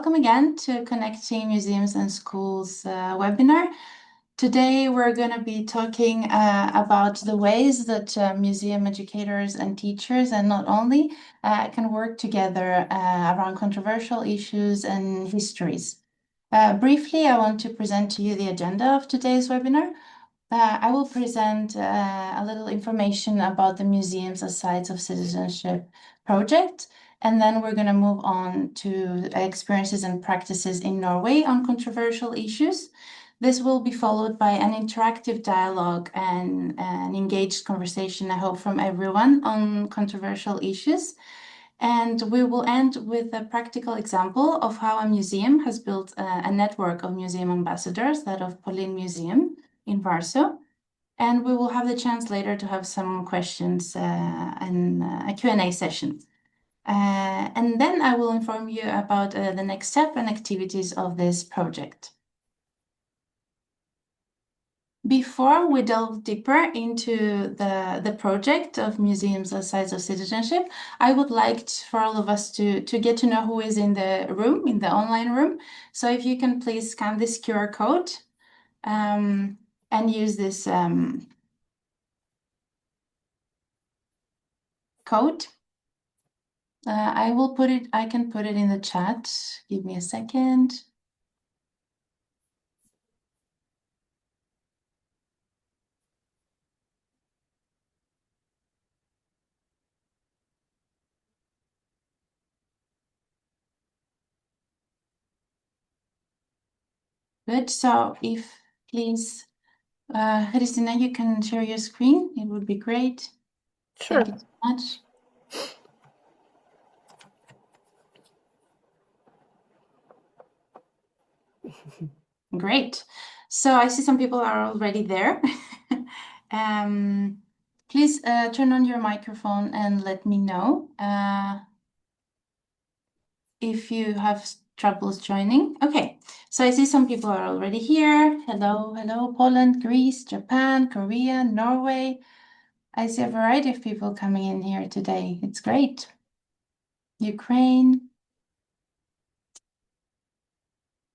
welcome again to Connecting Museums and Schools webinar. Today we're going to be talking about the ways that museum educators and teachers, and not only, can work together around controversial issues and histories. Briefly, I want to present to you the agenda of today's webinar. I will present a little information about the Museums as Sites of Citizenship project, and then we're going to move on to experiences and practices in Norway on controversial issues. This will be followed by an interactive dialogue and an engaged conversation, I hope, from everyone on controversial issues. And we will end with a practical example of how a museum has built a network of museum ambassadors, that of Polish Museum in Warsaw. And we will have the chance later to have some questions and a Q&A session. And then I will inform you about the next step and activities of this project. Before we delve deeper into the project of Museums as Sites of Citizenship, I would like for all of us to get to know who is in the room, in the online room. So if you can please scan this QR code and use this code. I can put it in the chat. Give me a second. Good. So if please, Christina, you can share your screen. It would be great. Sure. Thank you so much. Great. So I see some people are already there. Please turn on your microphone and let me know if you have troubles joining. Okay, so I see some people are already here. Hello, hello, Poland, Greece, Japan, Korea, Norway. I see a variety of people coming in here today. It's great. Ukraine.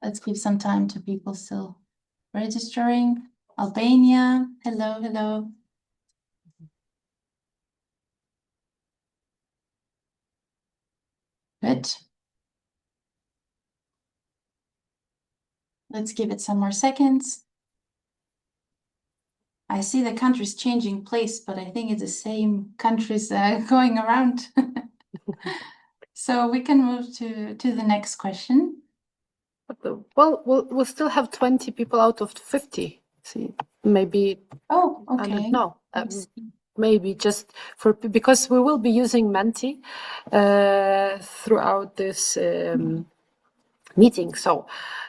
Let's give some time to people still registering. Albania. Hello, hello. Good. Let's give it some more seconds. I see the countries changing place, but I think it's the same countries going around. So we can move to the next question. Well, we'll still have 20 people out of 50. See, maybe. Oh, okay. I don't know. Maybe just because we will be using Menti throughout this meeting. So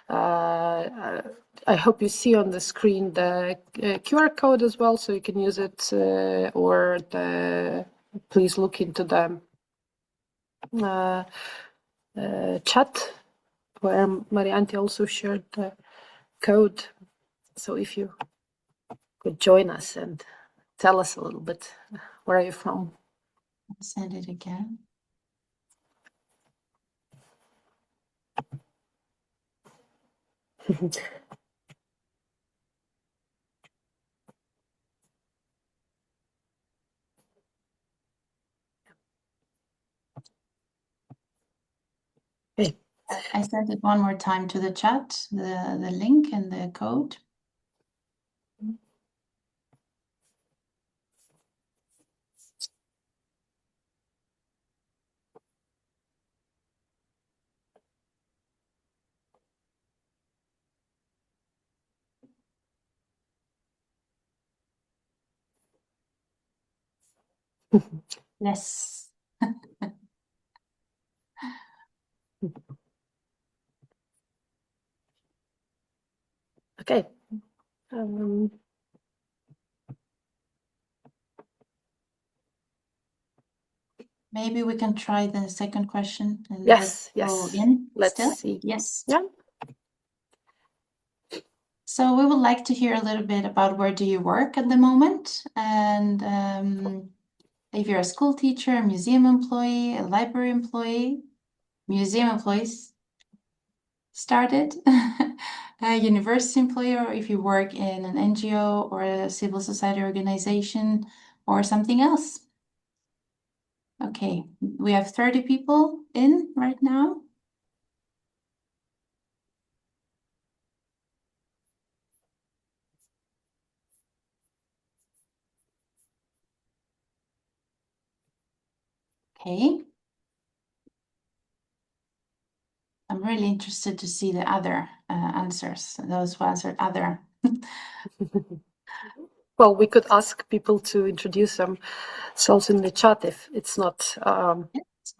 I hope you see on the screen the QR code as well, so you can use it, or please look into the chat where Marianti also shared the code. So if you could join us and tell us a little bit, where are you from? I'll send it again. Okay. I sent it one more time to the chat, the link and the code. Yes. Okay. Maybe we can try the second question. And yes. Go in. Let's still? see. Yes. Yeah. So we would like to hear a little bit about where do you work at the moment, and if you're a school teacher, a museum employee, a library employee, museum employees. started, a university employer, or if you work in an NGO or a civil society organization or something else. Okay, we have 30 people in right now. Okay. I'm really interested to see the other answers, those who answered other. Well, we could ask people to introduce themselves in the chat if it's not.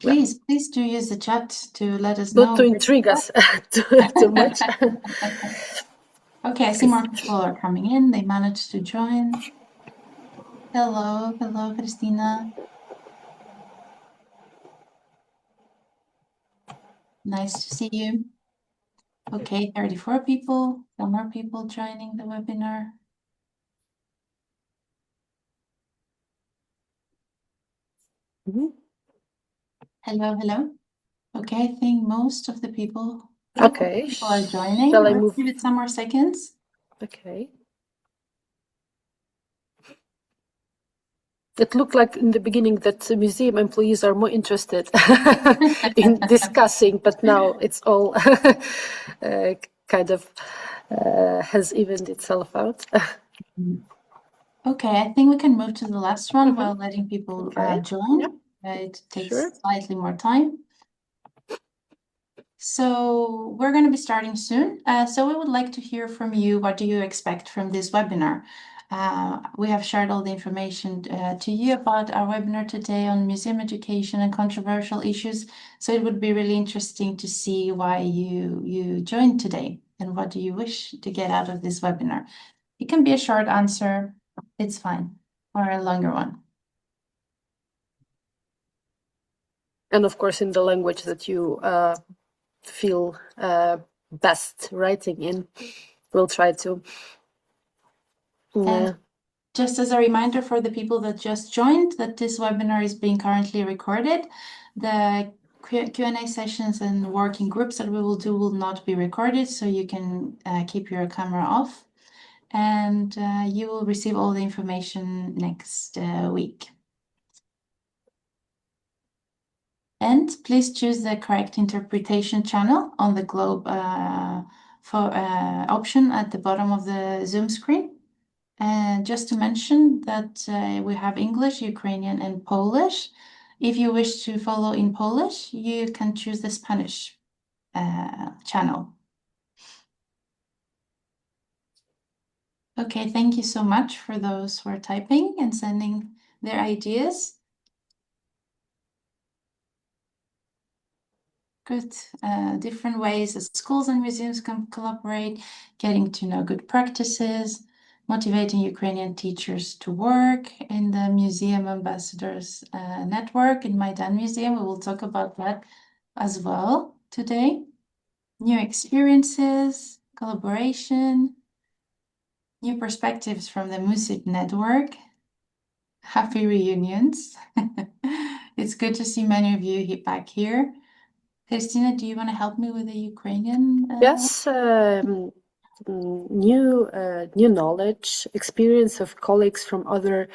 Please do use the chat to let us Not know. to intrigue us too much. Okay, I see more people are coming in. They managed to join. Hello, Christina. Nice to see you. Okay, 34 people. Some more people joining the webinar. Hello. Okay, I think most of the people. Okay. People are joining. Shall I Let's move? give it some more seconds. Okay. It looked like in the beginning that the museum employees are more interested in discussing, but now it's all kind of has evened itself out. Okay, I think we can move to the last one while letting people join. Yep. It takes slightly more time. So we're going to be starting soon. So we would like to hear from you. What do you expect from this webinar? We have shared all the information to you about our webinar today on museum education and controversial issues. So it would be really interesting to see why you joined today and what do you wish to get out of this webinar. It can be a short answer, it's fine, or a longer one. And of course, in the language that you feel best writing in, we'll try to. And just as a reminder for the people that just joined, that this webinar is being currently recorded. The Q&A sessions and working groups that we will do will not be recorded, so you can keep your camera off. And you will receive all the information next week. And please choose the correct interpretation channel on the globe option at the bottom of the Zoom screen. And just to mention that we have English, Ukrainian, and Polish. If you wish to follow in Polish, you can choose the Spanish channel. Okay, thank you so much for those who are typing and sending their ideas. Good. Different ways that schools and museums can collaborate, getting to know good practices, motivating Ukrainian teachers to work in the Museum Ambassadors Network in Maidan Museum. We will talk about that as well today. New experiences, collaboration, new perspectives from the MUCIT network, happy reunions. It's good to see many of you back here. Christina, do you want to help me with the Ukrainian? Yes, new knowledge, experience of colleagues from other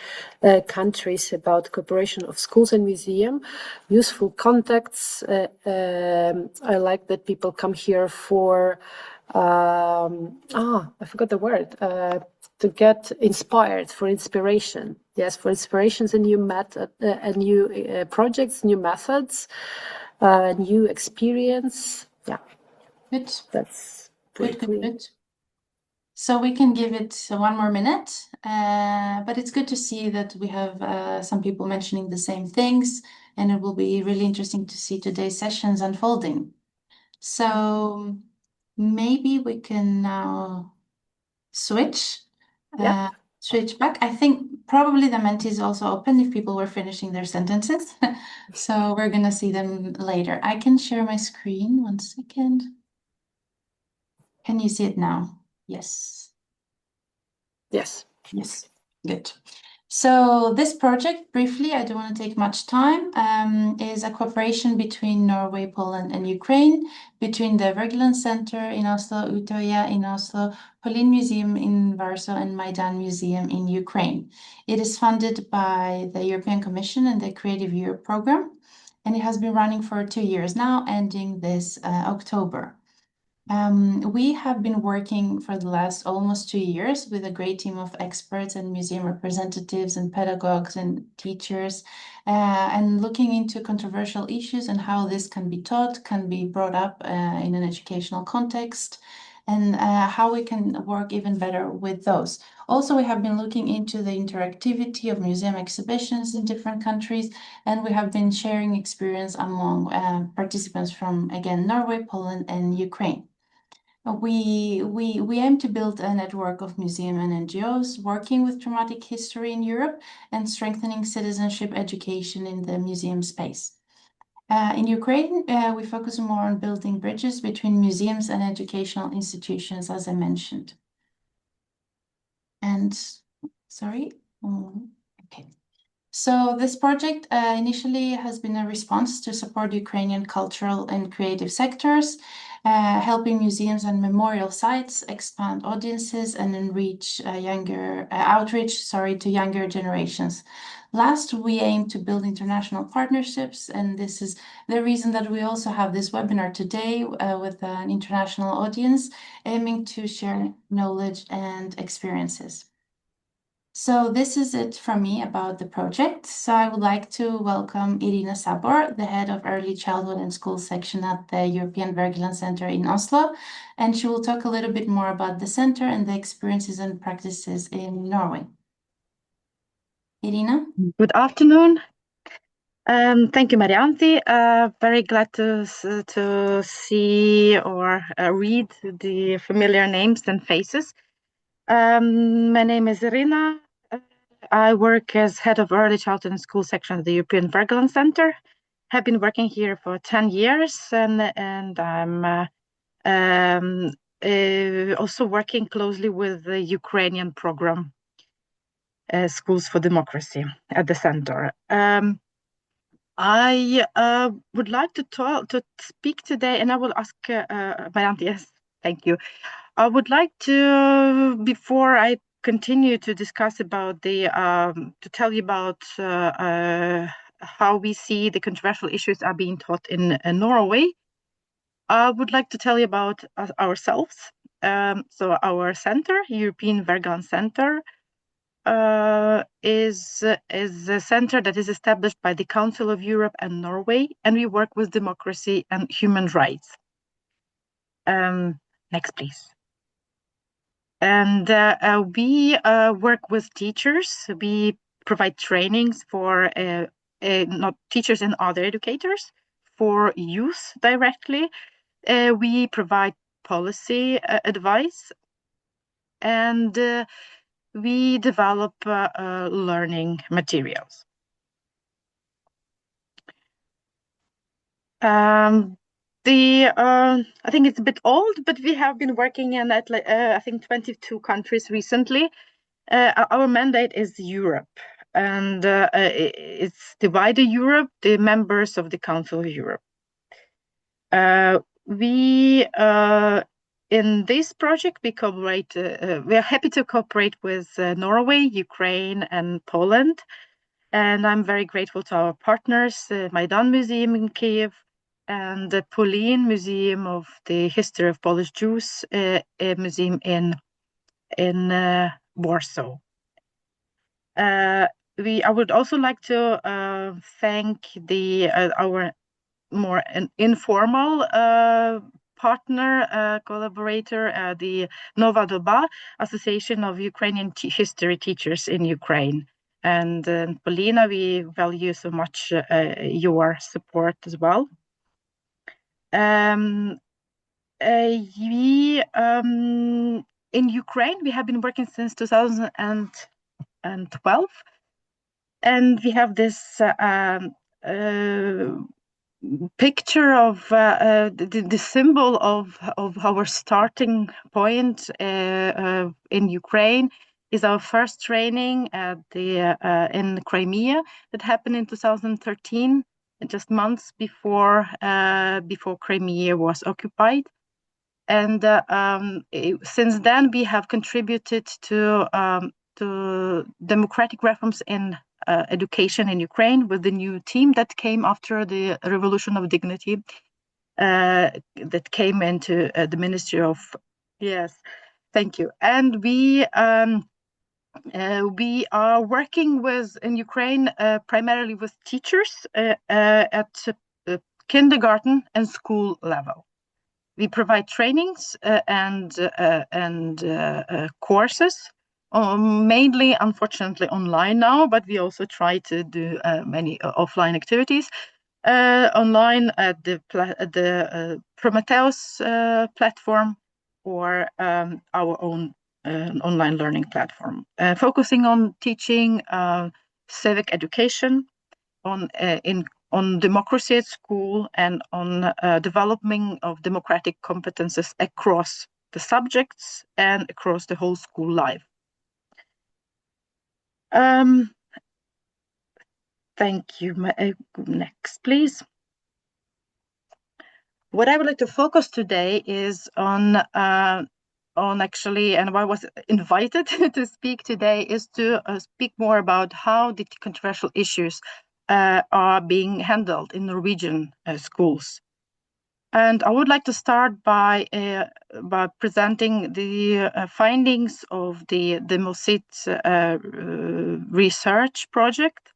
countries about cooperation of schools and museum, useful contacts. I like that people come here for I forgot the word. To get inspired, for inspiration. Yes, for inspirations and new method, new projects, new methods, new experience. Yeah. Good. That's good. So we can give it one more minute, but it's good to see that we have some people mentioning the same things, and it will be really interesting to see today's sessions unfolding. So maybe we can now switch back. I think probably the Menti is also open if people were finishing their sentences. So we're going to see them later. I can share my screen. 1 second. Can you see it now? Yes. Yes. Yes. Good. So this project, briefly, I don't want to take much time, is a cooperation between Norway, Poland, and Ukraine, between the Wergeland Center in Oslo, Utoya in Oslo, Polin Museum in Warsaw, and Maidan Museum in Ukraine. It is funded by the European Commission and the Creative Europe program, and it has been running for 2 years now, ending this October. We have been working for the last almost 2 years with a great team of experts and museum representatives and pedagogues and teachers, and looking into controversial issues and how this can be taught, can be brought up in an educational context, and how we can work even better with those. Also, we have been looking into the interactivity of museum exhibitions in different countries, and we have been sharing experience among participants from, again, Norway, Poland, and Ukraine. We aim to build a network of museum and NGOs working with dramatic history in Europe and strengthening citizenship education in the museum space. In Ukraine, we focus more on building bridges between museums and educational institutions, as I mentioned. And sorry, okay. So this project initially has been a response to support Ukrainian cultural and creative sectors, helping museums and memorial sites expand audiences and enrich outreach to younger generations. Last, we aim to build international partnerships, and this is the reason that we also have this webinar today with an international audience, aiming to share knowledge and experiences. So this is it from me about the project. So I would like to welcome Irina Sabor, the head of Early Childhood and School section at the European Wergeland Center in Oslo, and she will talk a little bit more about the center and the experiences and practices in Norway. Irina? Good afternoon. Thank you, Marianti. Very glad to see or read the familiar names and faces. My name is Irina. I work as head of early childhood and school section at the European Wergeland Center. Have been working here for 10 years, and I'm also working closely with the Ukrainian program, Schools for Democracy, at the center. I would like to speak today, and I will ask Marianne. Yes, thank you. I would like to, before I continue to discuss about to tell you about how we see the controversial issues are being taught in Norway. I would like to tell you about ourselves. So our center, European Wergeland Center, is a center that is established by the Council of Europe and Norway, and we work with democracy and human rights. Next, please. And we work with teachers. We provide trainings for not teachers and other educators, for youth directly. We provide policy advice, and we develop learning materials. I think it's a bit old, but we have been working in I think 22 countries recently. Our mandate is Europe, and it's divided Europe, the members of the Council of Europe. We in this project, we cooperate. We are happy to cooperate with Norway, Ukraine, and Poland. And I'm very grateful to our partners, Maidan Museum in Kyiv and the Polin Museum of the History of Polish Jews, a museum in Warsaw. I would also like to thank our more informal partner, collaborator, the Nova Doba, Association of Ukrainian History Teachers in Ukraine. And Polina, we value so much your support as well. In Ukraine, we have been working since 2012, and we have this picture of the symbol of our starting point in Ukraine is our first training at in Crimea that happened in 2013, just months before Crimea was occupied. And since then, we have contributed to democratic reforms in education in Ukraine with the new team that came after the Revolution of Dignity that came into the Ministry of. Yes, thank you. And we are working in Ukraine primarily with teachers at kindergarten and school level. We provide trainings and courses, mainly, unfortunately, online now, but we also try to do many offline activities online at the Prometheus platform or our own online learning platform, focusing on teaching civic education, on democracy at school, and on development of democratic competences across the subjects and across the whole school life. Thank you. Next, please. What I would like to focus today is on actually, and why I was invited to speak today, is to speak more about how the controversial issues are being handled in Norwegian schools. And I would like to start by presenting the findings of the MUCIT research project.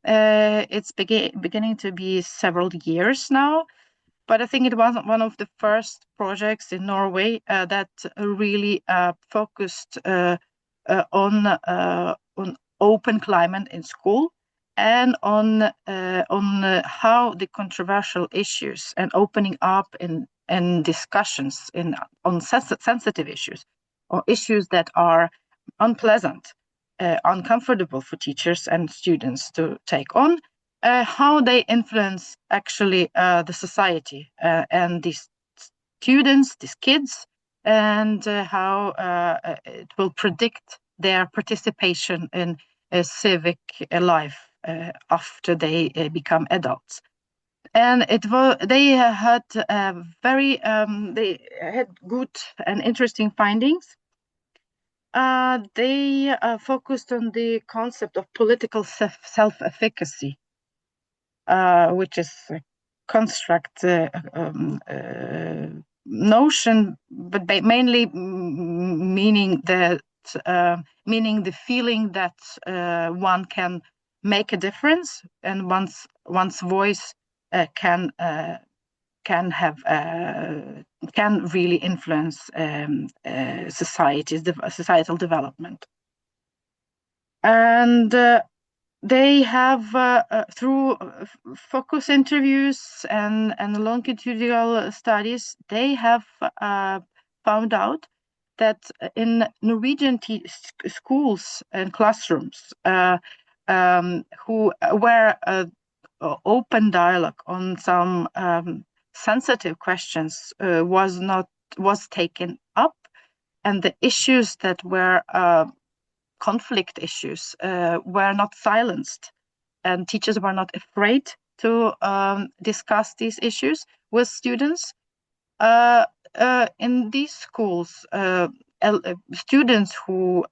It's beginning to be several years now, but I think it was one of the first projects in Norway that really focused on open climate in school, and on how the controversial issues and opening up in discussions on sensitive issues, or issues that are unpleasant, uncomfortable for teachers and students to take on, how they influence actually the society and these students, these kids, and how it will predict their participation in a civic life after they become adults. And they had good and interesting findings. They focused on the concept of political self-efficacy, which is a construct notion, but mainly meaning the feeling that one can make a difference, and one's voice can really influence societal development. And they have, through focus interviews and longitudinal studies, they have found out that in Norwegian schools and classrooms, where open dialogue on some sensitive questions was taken up, and the issues that were conflict issues were not silenced, and teachers were not afraid to discuss these issues with students. In these schools, students who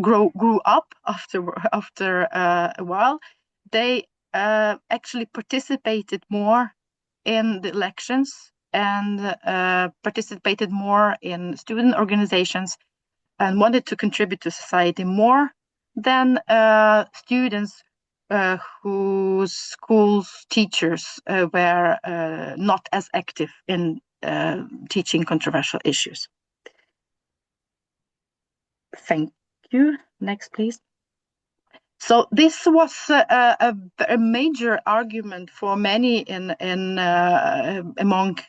grew up after a while, they actually participated more in the elections and participated more in student organizations and wanted to contribute to society more than students whose schools teachers were not as active in teaching controversial issues. Thank you. Next, please. So this was a major argument for many among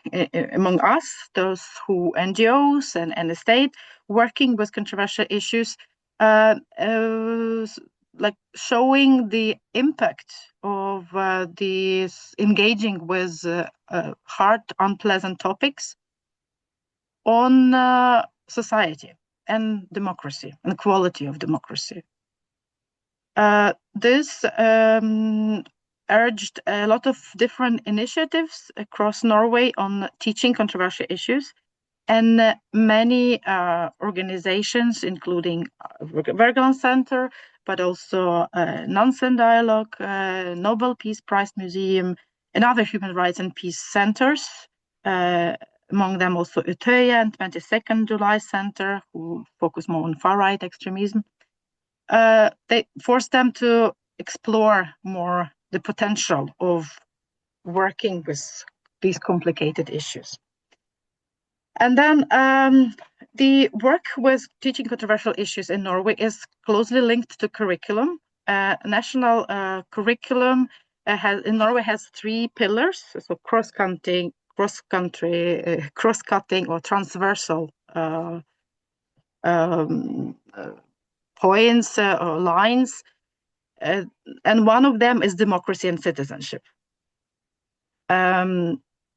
us, those who NGOs and the state working with controversial issues, like showing the impact of these engaging with hard, unpleasant topics on society. and democracy and quality of democracy. This urged a lot of different initiatives across Norway on teaching controversial issues, and many organizations, including Wergeland Center, but also Nansen Dialogue, Nobel Peace Prize Museum, and other human rights and peace centers, among them also Utøya and 22nd July Center, who focus more on far-right extremism. They forced them to explore more the potential of working with these complicated issues. And then the work with teaching controversial issues in Norway is closely linked to curriculum. National curriculum in Norway has 3 pillars: so cross-cutting, or transversal points or lines, and one of them is democracy and citizenship.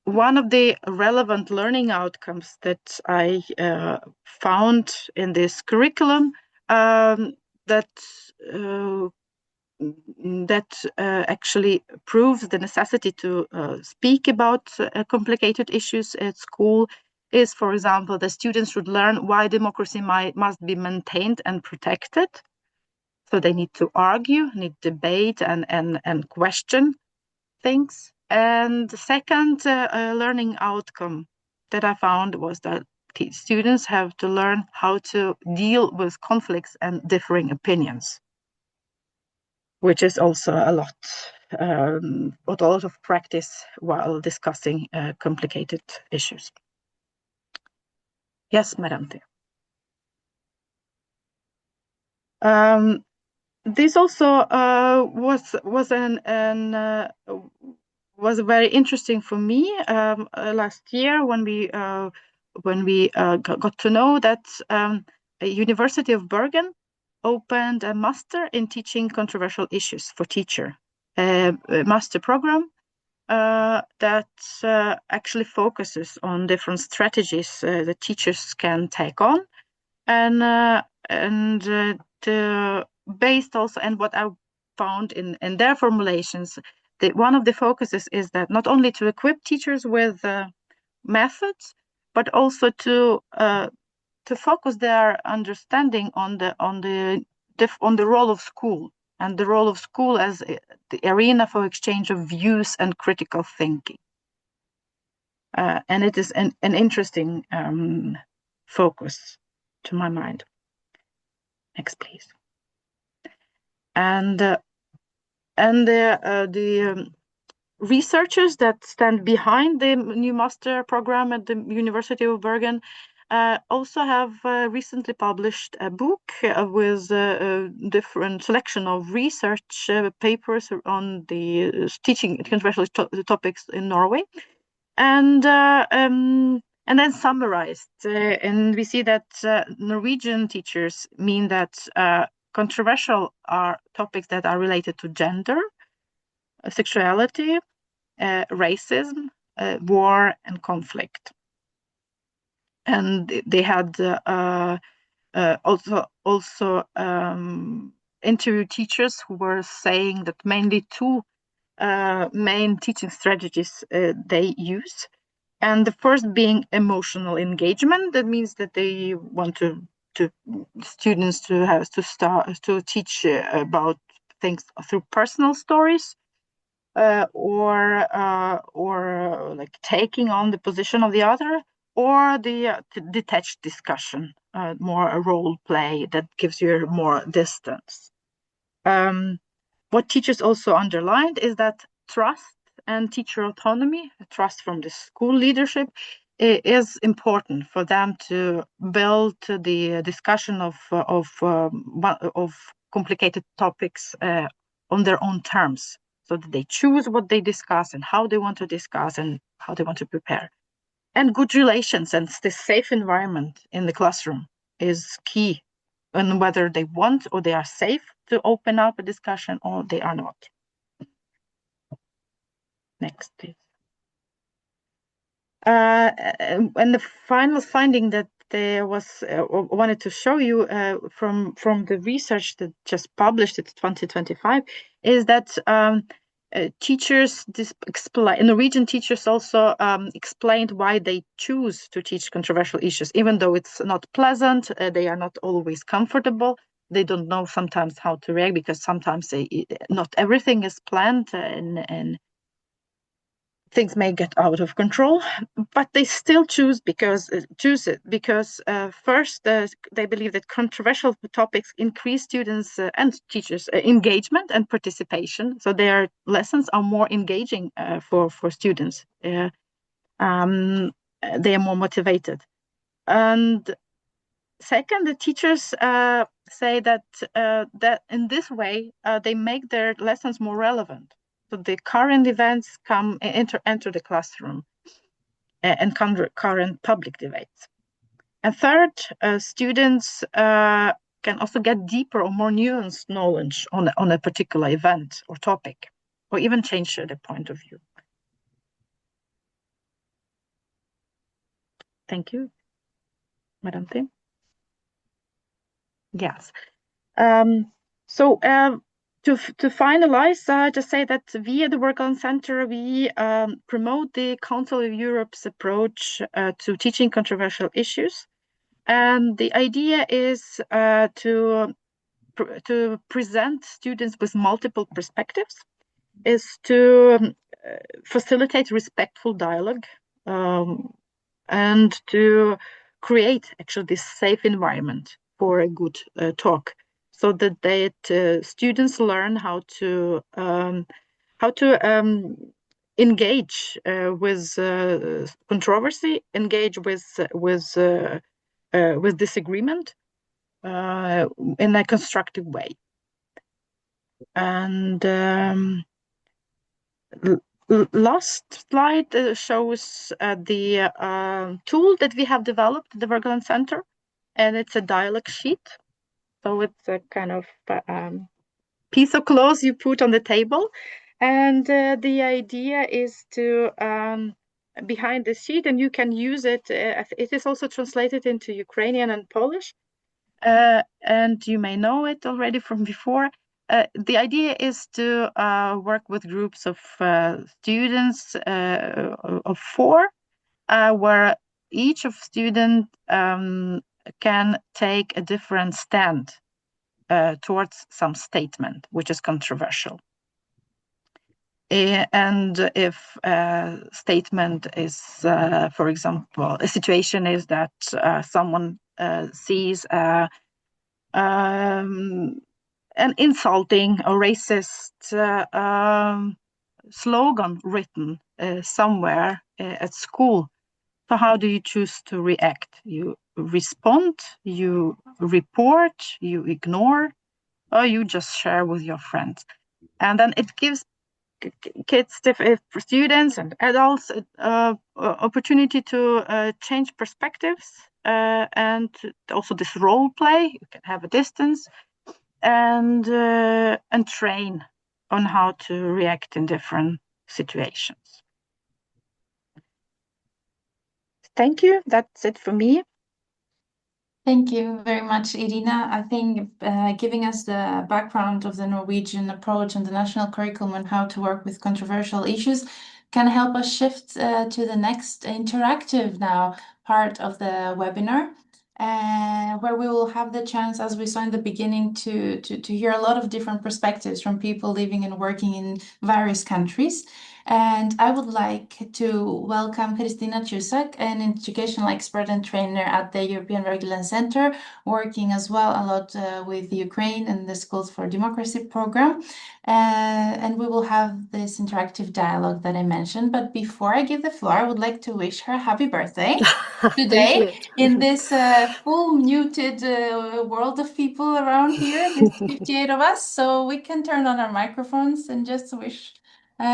One of the relevant learning outcomes that I found in this curriculum that actually proves the necessity to speak about complicated issues at school is, for example, the students should learn why democracy must be maintained and protected. So they need to argue, need debate, and question things. And the second learning outcome that I found was that students have to learn how to deal with conflicts and differing opinions, which is also a lot of practice while discussing complicated issues. Yes, Madam. This also was very interesting for me last year when we got to know that University of Bergen opened a master in teaching controversial issues for teacher, a master program that actually focuses on different strategies that teachers can take on, and based also, and what I found in their formulations, that one of the focuses is that not only to equip teachers with methods, but also to focus their understanding on the role of school, and the role of school as the arena for exchange of views and critical thinking. And it is an interesting focus to my mind. Next, please. And the researchers that stand behind the new master program at the University of Bergen also have recently published a book with a different selection of research papers on the teaching controversial topics in Norway, and then summarized. And we see that Norwegian teachers mean that controversial are topics that are related to gender, sexuality, racism, war, and conflict. And they had also interviewed teachers who were saying that mainly 2 main teaching strategies they use. And the first being emotional engagement. That means that they want students to start to teach about things through personal stories, or like taking on the position of the other, or the detached discussion, more a role play that gives you more distance. What teachers also underlined is that trust and teacher autonomy, trust from the school leadership, is important for them to build the discussion of complicated topics on their own terms, so that they choose what they discuss and how they want to discuss and how they want to prepare. And good relations and the safe environment in the classroom is key, and whether they want or they are safe to open up a discussion or they are not. Next, please. And the final finding that wanted to show you from the research that just published in 2025 is that teachers Norwegian teachers also explained why they choose to teach controversial issues, even though it's not pleasant. They are not always comfortable. They don't know sometimes how to react, because sometimes not everything is planned, and things may get out of control, but they still choose it because first, they believe that controversial topics increase students and teachers engagement and participation, so their lessons are more engaging for students. They are more motivated. And second, the teachers say that in this way they make their lessons more relevant. So the current events enter the classroom and current public debates. And third, students can also get deeper or more nuanced knowledge on a particular event or topic, or even change their point of view. Thank you, Madam Tim. Yes. To finalize, just say that via the Work-On Center, we promote the Council of Europe's approach to teaching controversial issues. And the idea is to present students with multiple perspectives, is to facilitate respectful dialogue, and to create actually this safe environment for a good talk, so that students learn how to engage with controversy, engage with disagreement in a constructive way. And last slide shows the tool that we have developed at the Work-On Center, and it's a dialogue sheet. So it's a kind of piece of cloth you put on the table, and the idea is to behind the sheet, and you can use it. It is also translated into Ukrainian and Polish, and you may know it already from before. The idea is to work with groups of students of 4, where each of students can take a different stand towards some statement which is controversial. And if a statement is, for example, a situation is that someone sees an insulting or racist slogan written somewhere at school, so how do you choose to react? You respond, you report, you ignore, or you just share with your friends? And then it gives kids, students and adults, opportunity to change perspectives, and also this role play. You can have a distance and train on how to react in different situations. Thank you. That's it for me. Thank you very much, Irina. I think giving us the background of the Norwegian approach and the national curriculum and how to work with controversial issues can help us shift to the next interactive now part of the webinar, where we will have the chance, as we saw in the beginning, to hear a lot of different perspectives from people living and working in various countries. And I would like to welcome Kristina Chusak, an educational expert and trainer at the European Work-On Center, working as well a lot with Ukraine and the Schools for Democracy program. And we will have this interactive dialogue that I mentioned. But before I give the floor, I would like to wish her happy birthday today in this full muted world of people around here. There's 58 of us, so we can turn on our microphones and just wish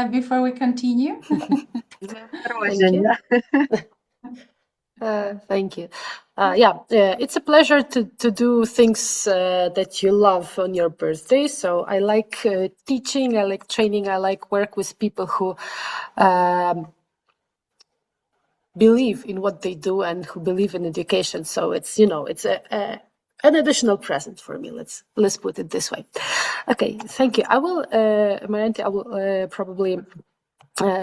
before we continue. Thank you. Thank you. It's a pleasure to do things that you love on your birthday. So I like teaching, I like training, I like work with people who believe in what they do and who believe in education. So it's, you know, it's an additional present for me. Let's put it this way. Okay, thank you. I will, Marianti, I will probably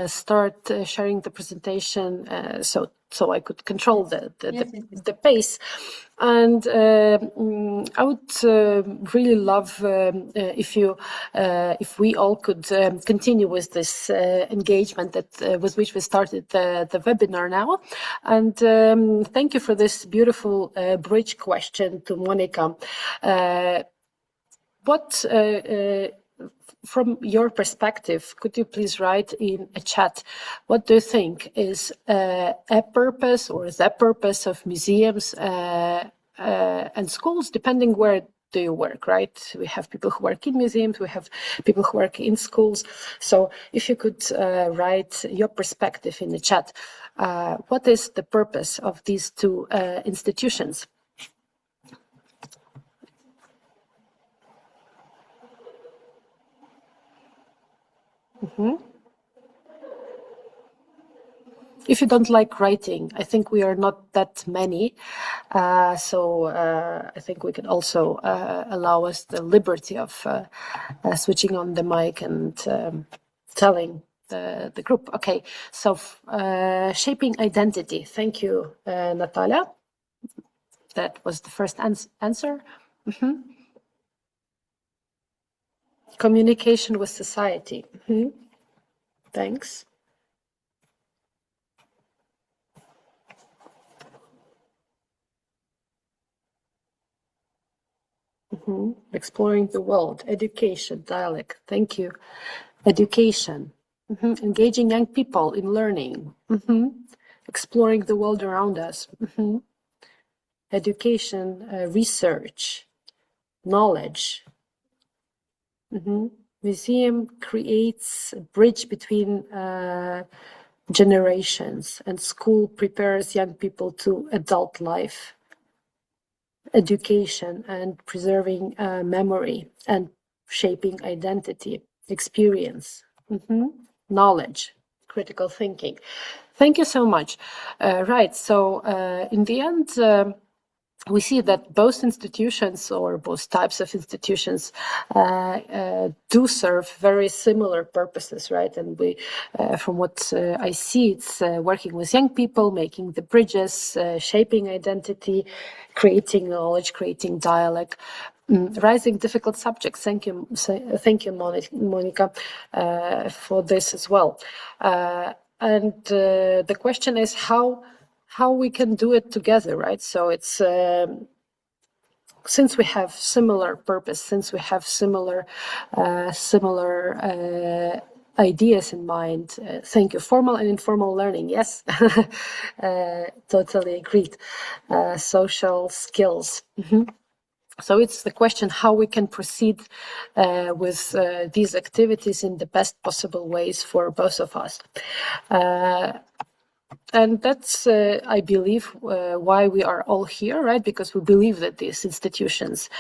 start sharing the presentation so I could control the pace. And I would really love if we all could continue with this engagement that with which we started the webinar now. And thank you for this beautiful bridge question to Monica. What from your perspective, could you please write in a chat, what do you think is a purpose or the purpose of museums and schools, depending where do you work, right? We have people who work in museums, we have people who work in schools. So if you could write your perspective in the chat, what is the purpose of these two institutions? Mm-hmm. If you don't like writing, I think we are not that many, so I think we can also allow us the liberty of switching on the mic and telling the group. Okay, so shaping identity. Thank you, Natalia. That was the first answer. Mm-hmm. Communication with society. Mm-hmm. Thanks. Mm-hmm. Exploring the world, education, dialogue. Thank you. Education, mm-hmm. Engaging young people in learning, mm-hmm. Exploring the world around us. Mm-hmm. Education, research, knowledge. Mm-hmm. Museum creates a bridge between generations, and school prepares young people to adult life. Education and preserving memory and shaping identity, experience, mm-hmm. Knowledge, critical thinking. Thank you so much. Right, so in the end, we see that both institutions or both types of institutions do serve very similar purposes, right? And we, from what I see, it's working with young people, making the bridges, shaping identity, creating knowledge, creating dialogue, rising difficult subjects. Thank you, Monica, for this as well. And the question is how we can do it together, right? So it's since we have similar purpose, since we have similar ideas in mind. Thank you. Formal and informal learning, yes, totally agreed. Social skills. Mm-hmm. So it's the question how we can proceed with these activities in the best possible ways for both of us. And that's, I believe, why we are all here, right? Because we believe that these institutions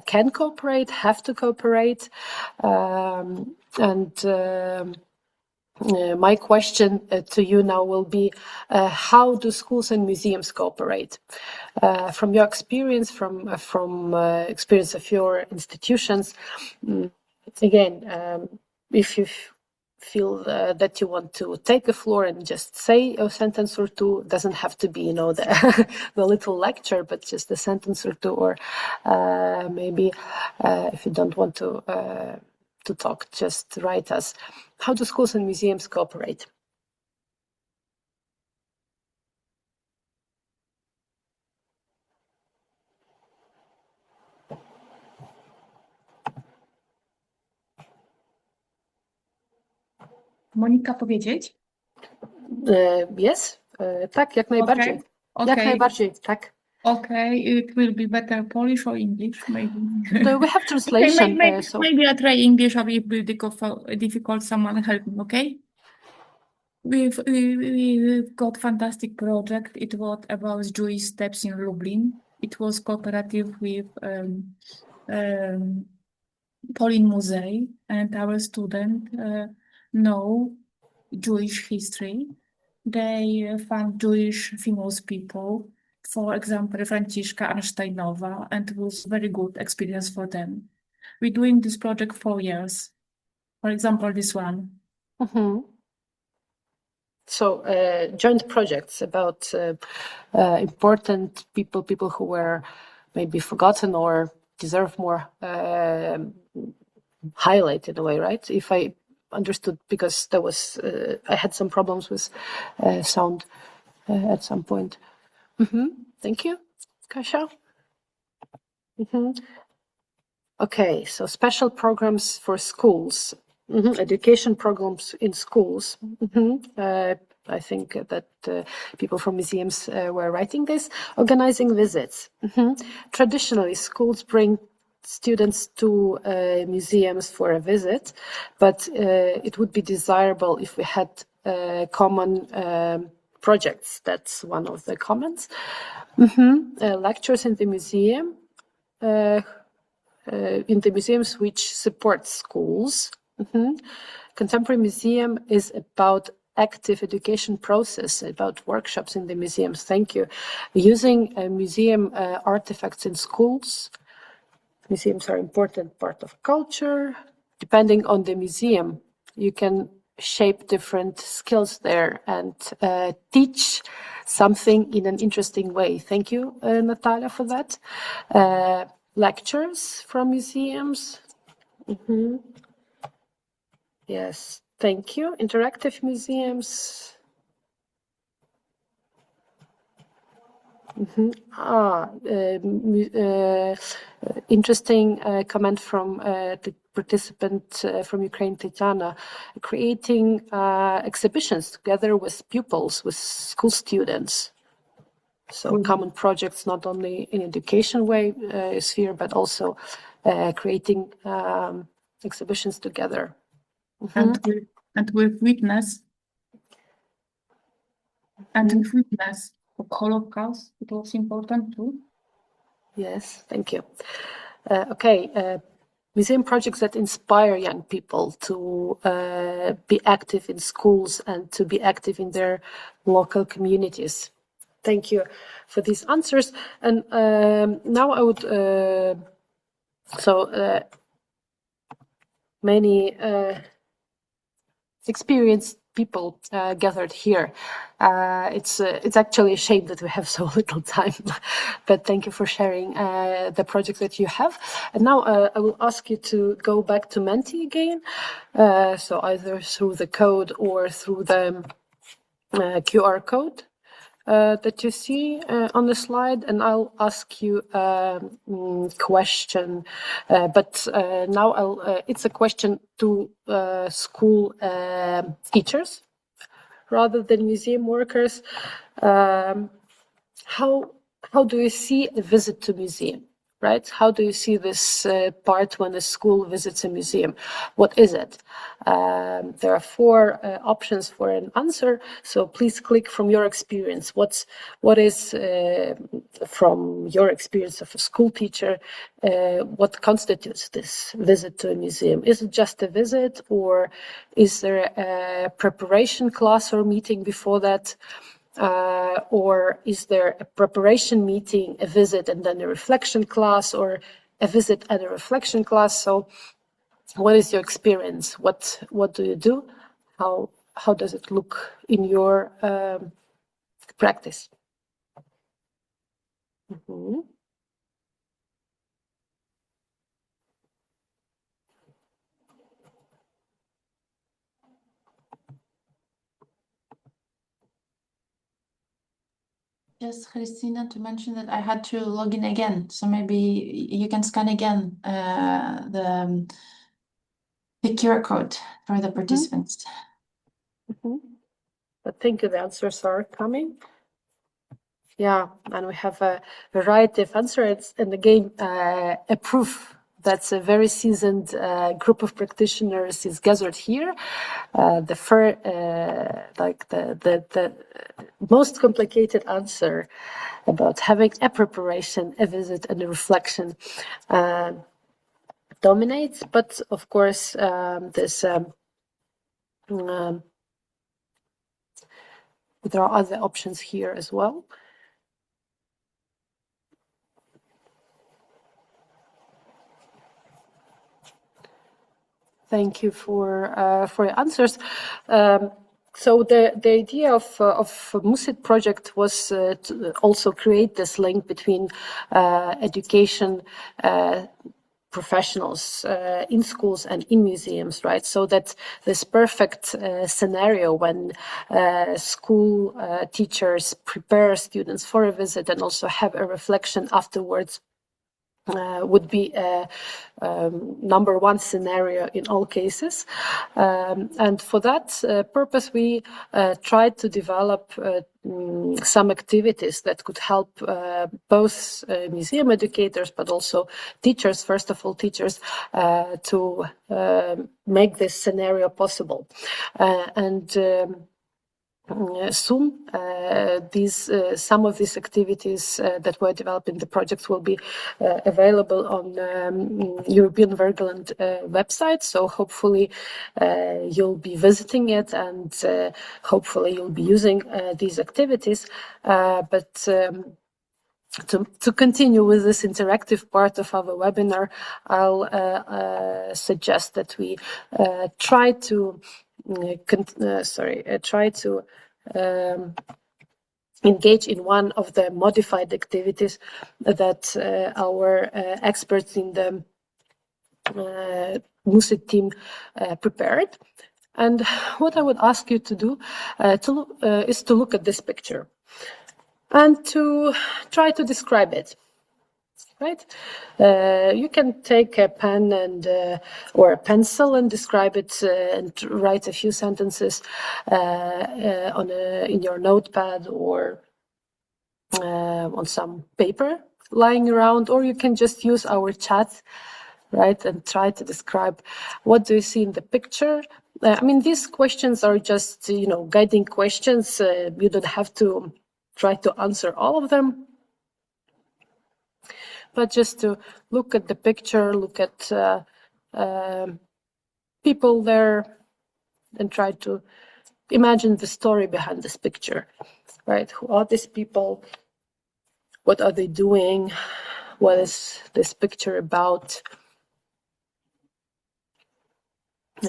can cooperate, have to cooperate. My question to you now will be, how do schools and museums cooperate? From your experience, from experience of your institutions, again, if you feel that you want to take the floor and just say a sentence or two, doesn't have to be, you know, the little lecture, but just a sentence or two, or maybe if you don't want to talk, just write us. How do schools and museums cooperate? Monika powiedzieć? Yes, tak, jak najbardziej. Okay. Jak najbardziej, tak. Okay, it will be better Polish or English, maybe. We have translation. Okay, maybe I try English, or if it's difficult, someone help me, okay? We've got fantastic project. It was about Jewish steps in Lublin. It was cooperative with Polish Museum, and our students know Jewish history. They found Jewish famous people, for example, Franciszka Arnsteinowa, and it was very good experience for them. We're doing this project 4 years. For example, this one. So joint projects about important people who were maybe forgotten or deserve more highlight in a way, right? If I understood, because there was I had some problems with sound at some point. Thank you, Kasia. Okay, so special programs for schools, education programs in schools. I think that people from museums were writing this. Organizing visits. Traditionally, schools bring students to museums for a visit, but it would be desirable if we had common projects. That's one of the comments. Lectures in the museum. In the museums which support schools. Contemporary museum is about active education process, about workshops in the museums. Thank you. Using museum artifacts in schools. Museums are important part of culture. Depending on the museum, you can shape different skills there and teach something in an interesting way. Thank you, Natalia, for that. Lectures from museums. Yes, thank you. Interactive museums. Interesting comment from the participant from Ukraine, Tatiana, creating exhibitions together with pupils, with school students. So common projects, not only in education way sphere, but also creating exhibitions together. And with witness. And with witness of Holocaust, it was important too. Yes, thank you. Okay, museum projects that inspire young people to be active in schools and to be active in their local communities. Thank you for these answers. And now I would, many experienced people gathered here. It's actually a shame that we have so little time, but thank you for sharing the project that you have. And now I will ask you to go back to Menti again. So either through the code or through the QR code that you see on the slide, and I'll ask you a question. But now it's a question to school teachers rather than museum workers. How do you see a visit to museum? Right? How do you see this part when a school visits a museum? What is it? There are 4 options for an answer, so please click from your experience. What is, from your experience of a school teacher, what constitutes this visit to a museum? Is it just a visit, or is there a preparation class or meeting before that? Or is there a preparation meeting, a visit, and then a reflection class, or a visit and a reflection class? So what is your experience? What do you do? How does it look in your practice? Just Christina, to mention that I had to log in again, so maybe you can scan again the QR code for the participants. But thank you, the answers are coming. Yeah, and we have a variety of answers, and again, a proof that's a very seasoned group of practitioners is gathered here. The most complicated answer about having a preparation, a visit, and a reflection dominates. But of course, this But there are other options here as well. Thank you for your answers. So the idea of MUCIT project was to also create this link between education professionals in schools and in museums, right? So that this perfect scenario when school teachers prepare students for a visit and also have a reflection afterwards would be a number one scenario in all cases. And for that purpose, we tried to develop some activities that could help both museum educators, but also teachers, first of all teachers, to make this scenario possible. Soon, some of these activities that were developed in the project will be available on European Vergeland website. So hopefully you'll be visiting it, and hopefully you'll be using these activities. But to continue with this interactive part of our webinar, I'll suggest that we try to engage in one of the modified activities that our experts in the MUCIT team prepared. And what I would ask you to do is to look at this picture and to try to describe it. Right? You can take a pen and or a pencil and describe it and write a few sentences in your notepad or on some paper lying around, or you can just use our chat, right, and try to describe what do you see in the picture. I mean, these questions are just, guiding questions. You don't have to try to answer all of them. But just to look at the picture, look at people there, and try to imagine the story behind this picture, right? Who are these people? What are they doing? What is this picture about?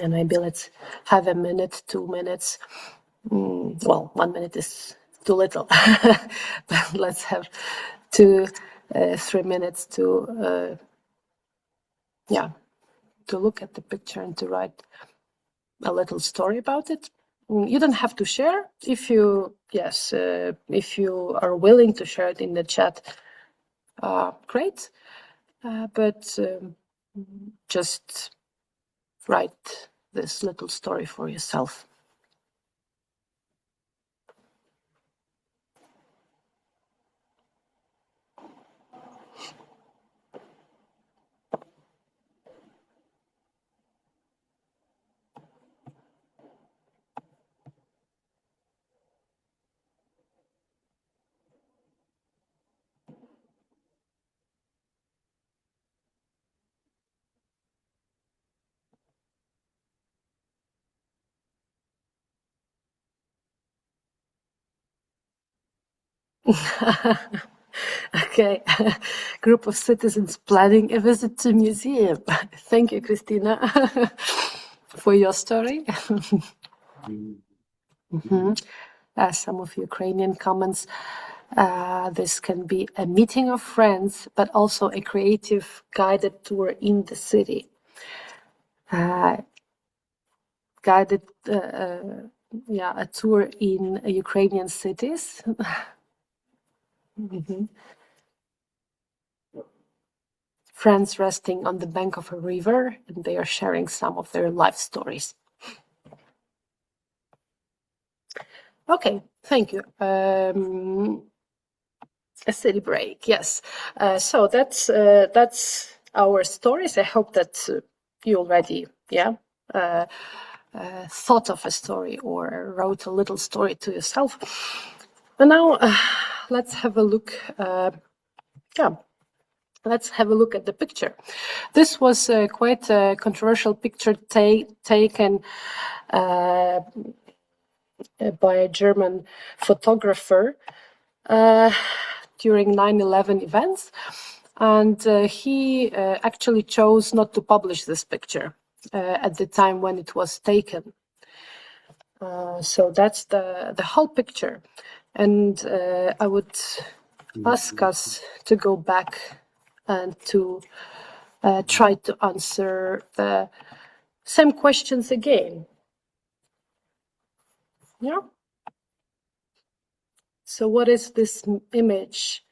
And maybe let's have a minute, 2 minutes. Well, 1 minute is too little, but let's have 2, 3 minutes to look at the picture and to write a little story about it. You don't have to share. If you are willing to share it in the chat, great. But just write this little story for yourself. Okay, group of citizens planning a visit to museum. Thank you, Christina, for your story. Some of Ukrainian comments. This can be a meeting of friends, but also a creative guided tour in the city. A tour in Ukrainian cities. Friends resting on the bank of a river, and they are sharing some of their life stories. Okay, thank you. A city break, yes. So that's our stories. I hope that you already, thought of a story or wrote a little story to yourself. And now let's have a look. Let's have a look at the picture. This was quite a controversial picture taken by a German photographer during 9/11 events. And he actually chose not to publish this picture at the time when it was taken. So that's the whole picture. And I would ask us to go back and to try to answer the same questions again. Yeah. So what is this image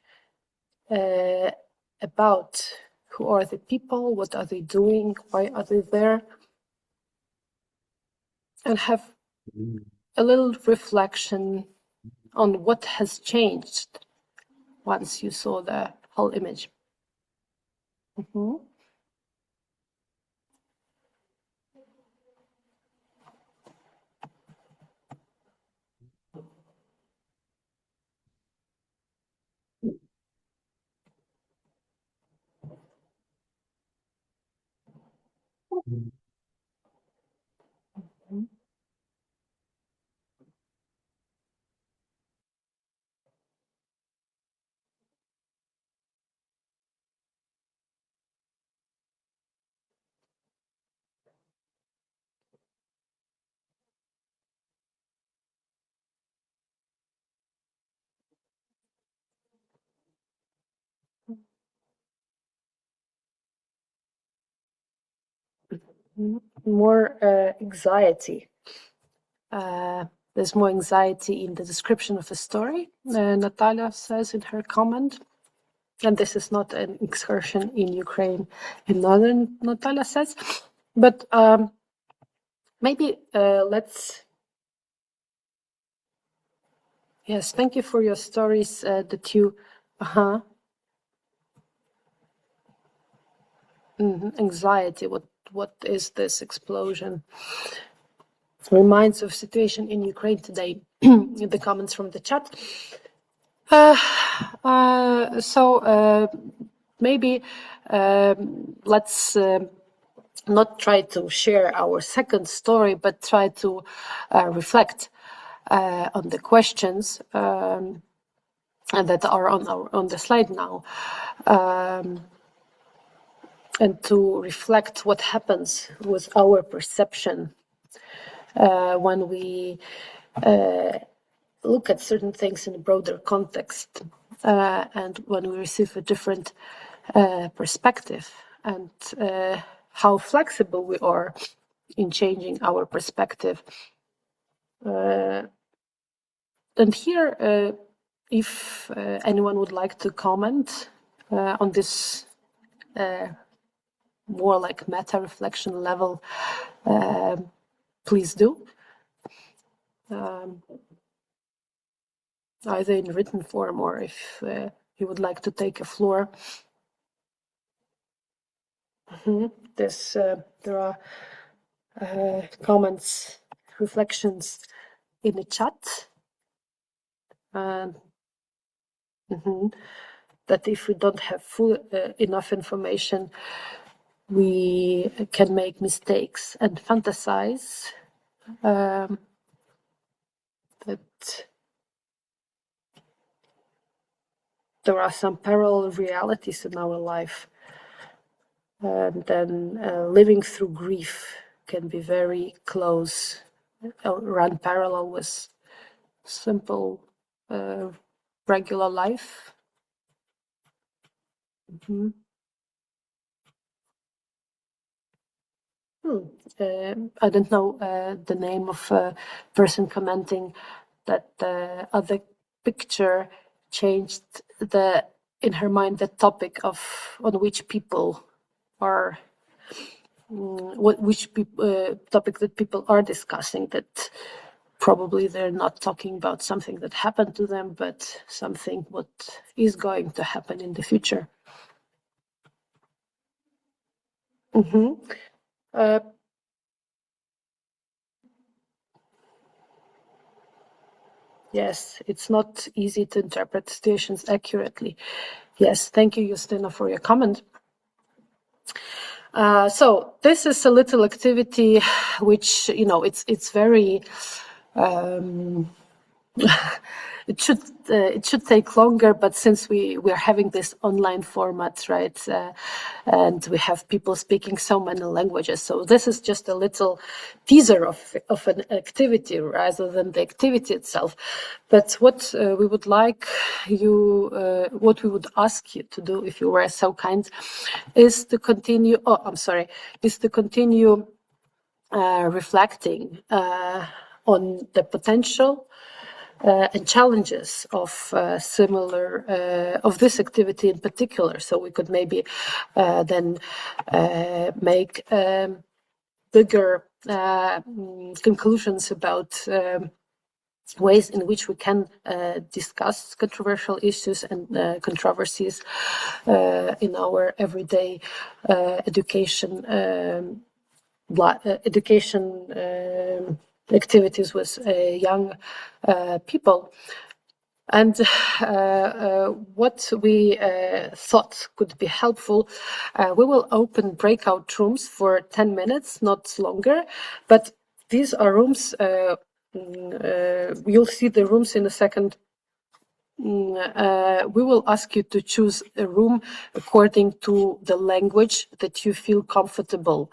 about? Who are the people? What are they doing? Why are they there? And have a little reflection on what has changed once you saw the whole image. Mm-hmm. More anxiety. There's more anxiety in the description of the story, Natalia says in her comment. And this is not an excursion in Ukraine in northern, Natalia says. But maybe let's... Yes, thank you for your stories that you... Anxiety, what is this explosion? Reminds of situation in Ukraine today, in the comments from the chat. Maybe let's not try to share our second story, but try to reflect on the questions that are on the slide now, and to reflect what happens with our perception when we look at certain things in a broader context, and when we receive a different perspective, and how flexible we are in changing our perspective. And here, if anyone would like to comment on this more like meta-reflection level, please do. Either in written form or if you would like to take a floor. There are comments, reflections in the chat. That if we don't have full enough information, we can make mistakes and fantasize that there are some parallel realities in our life, and then living through grief can be very close or run parallel with simple regular life. I don't know the name of a person commenting that the other picture changed in her mind the topic of on which people are topic that people are discussing, that probably they're not talking about something that happened to them, but something what is going to happen in the future. Yes, it's not easy to interpret situations accurately. Yes, thank you, Justina, for your comment. So this is a little activity which, it's very It should take longer, but since we're having this online format, right, and we have people speaking so many languages, so this is just a little teaser of an activity rather than the activity itself. But what we would like you, what we would ask you to do, if you were so kind, is to continue. Oh, I'm sorry, is to continue reflecting on the potential and challenges of similar of this activity in particular. So we could maybe then make bigger conclusions about ways in which we can discuss controversial issues and controversies in our everyday education activities with young people. And what we thought could be helpful, we will open breakout rooms for 10 minutes, not longer, but these are rooms, you'll see the rooms in a second. We will ask you to choose a room according to the language that you feel comfortable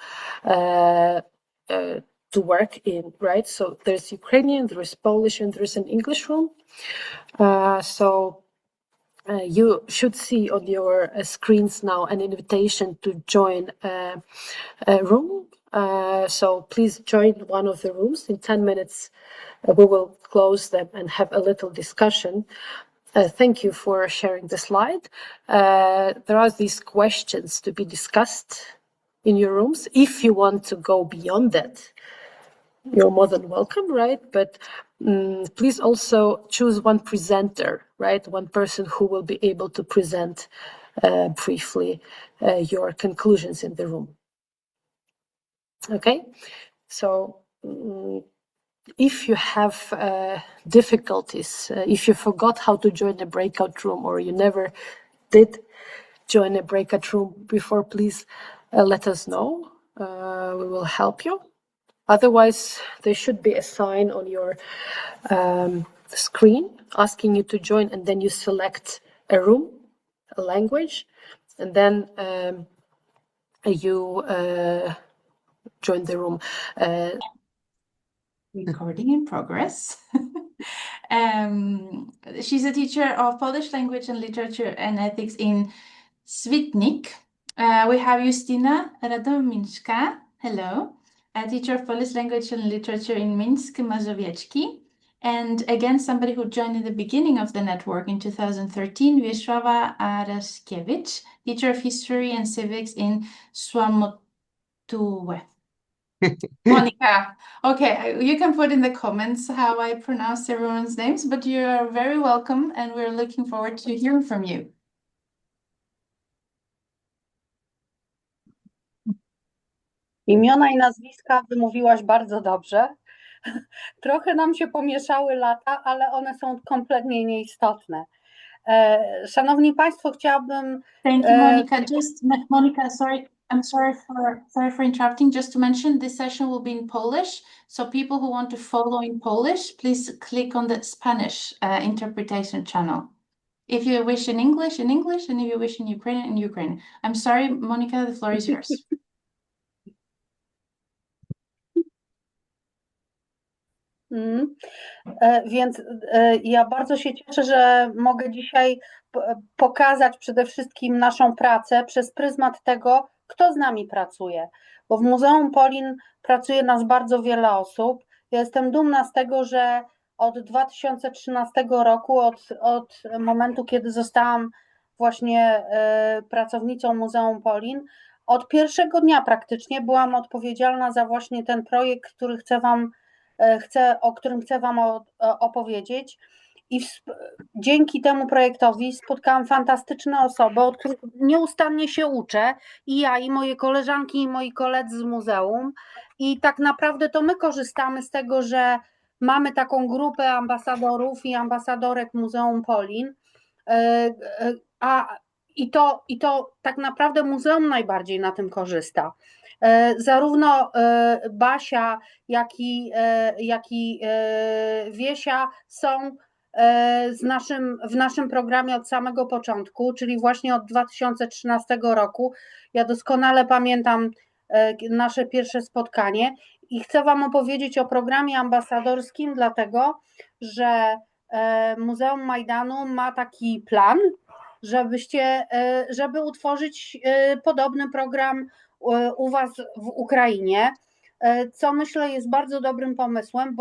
to work in, right? So there's Ukrainian, there is Polish, and there's an English room. So you should see on your screens now an invitation to join a room. So please join one of the rooms. In 10 minutes, we will close them and have a little discussion. Thank you for sharing the slide. There are these questions to be discussed in your rooms. If you want to go beyond that, you're more than welcome, right? But please also choose one presenter, right? One person who will be able to present briefly your conclusions in the room. Okay, so if you have difficulties, if you forgot how to join a breakout room or you never did join a breakout room before, please let us know. We will help you. Otherwise, there should be a sign on your screen asking you to join, and then you select a room, a language, and then you join the room. Recording in progress. She's a teacher of Polish language and literature and ethics in Switnik. We have Justyna Radomińska. Hello. A teacher of Polish language and literature in Minsk, Mazowiecki. And again, somebody who joined in the beginning of the network in 2013, Wiesława Araszkiewicz, teacher of history and civics in Słamotułę. Monica, okay, you can put in the comments how I pronounce everyone's names, but you are very welcome and we're looking forward to hearing from you. Imiona i nazwiska wymówiłaś bardzo dobrze. Trochę nam się pomieszały lata, ale one są kompletnie nieistotne. Szanowni Państwo, chciałabym... Thank you, Monica. Monica, sorry, I'm sorry for interrupting. Just to mention, this session will be in Polish. So people who want to follow in Polish, please click on the Spanish interpretation channel. If you wish in English, and if you wish in Ukrainian. I'm sorry, Monica, the floor is yours. Więc ja bardzo się cieszę, że mogę dzisiaj pokazać przede wszystkim naszą pracę przez pryzmat tego, kto z nami pracuje. Bo w Muzeum Polin pracuje nas bardzo wiele osób. Ja jestem dumna z tego, że od 2013 roku, od momentu, kiedy zostałam właśnie pracownicą Muzeum Polin, od pierwszego dnia praktycznie byłam odpowiedzialna za właśnie ten projekt, o którym chcę Wam opowiedzieć. I dzięki temu projektowi spotkałam fantastyczne osoby, od których nieustannie się uczę, i ja, i moje koleżanki, i moi koledzy z muzeum. I tak naprawdę to my korzystamy z tego, że mamy taką grupę ambasadorów i ambasadorek Muzeum Polin. I to tak naprawdę muzeum najbardziej na tym korzysta. Zarówno Basia, jak i Wiesia są w naszym programie od samego początku, czyli właśnie od 2013 roku. Ja doskonale pamiętam nasze pierwsze spotkanie i chcę Wam opowiedzieć o programie ambasadorskim, dlatego że Muzeum Majdanu ma taki plan, żeby utworzyć podobny program u Was w Ukrainie, co myślę jest bardzo dobrym pomysłem,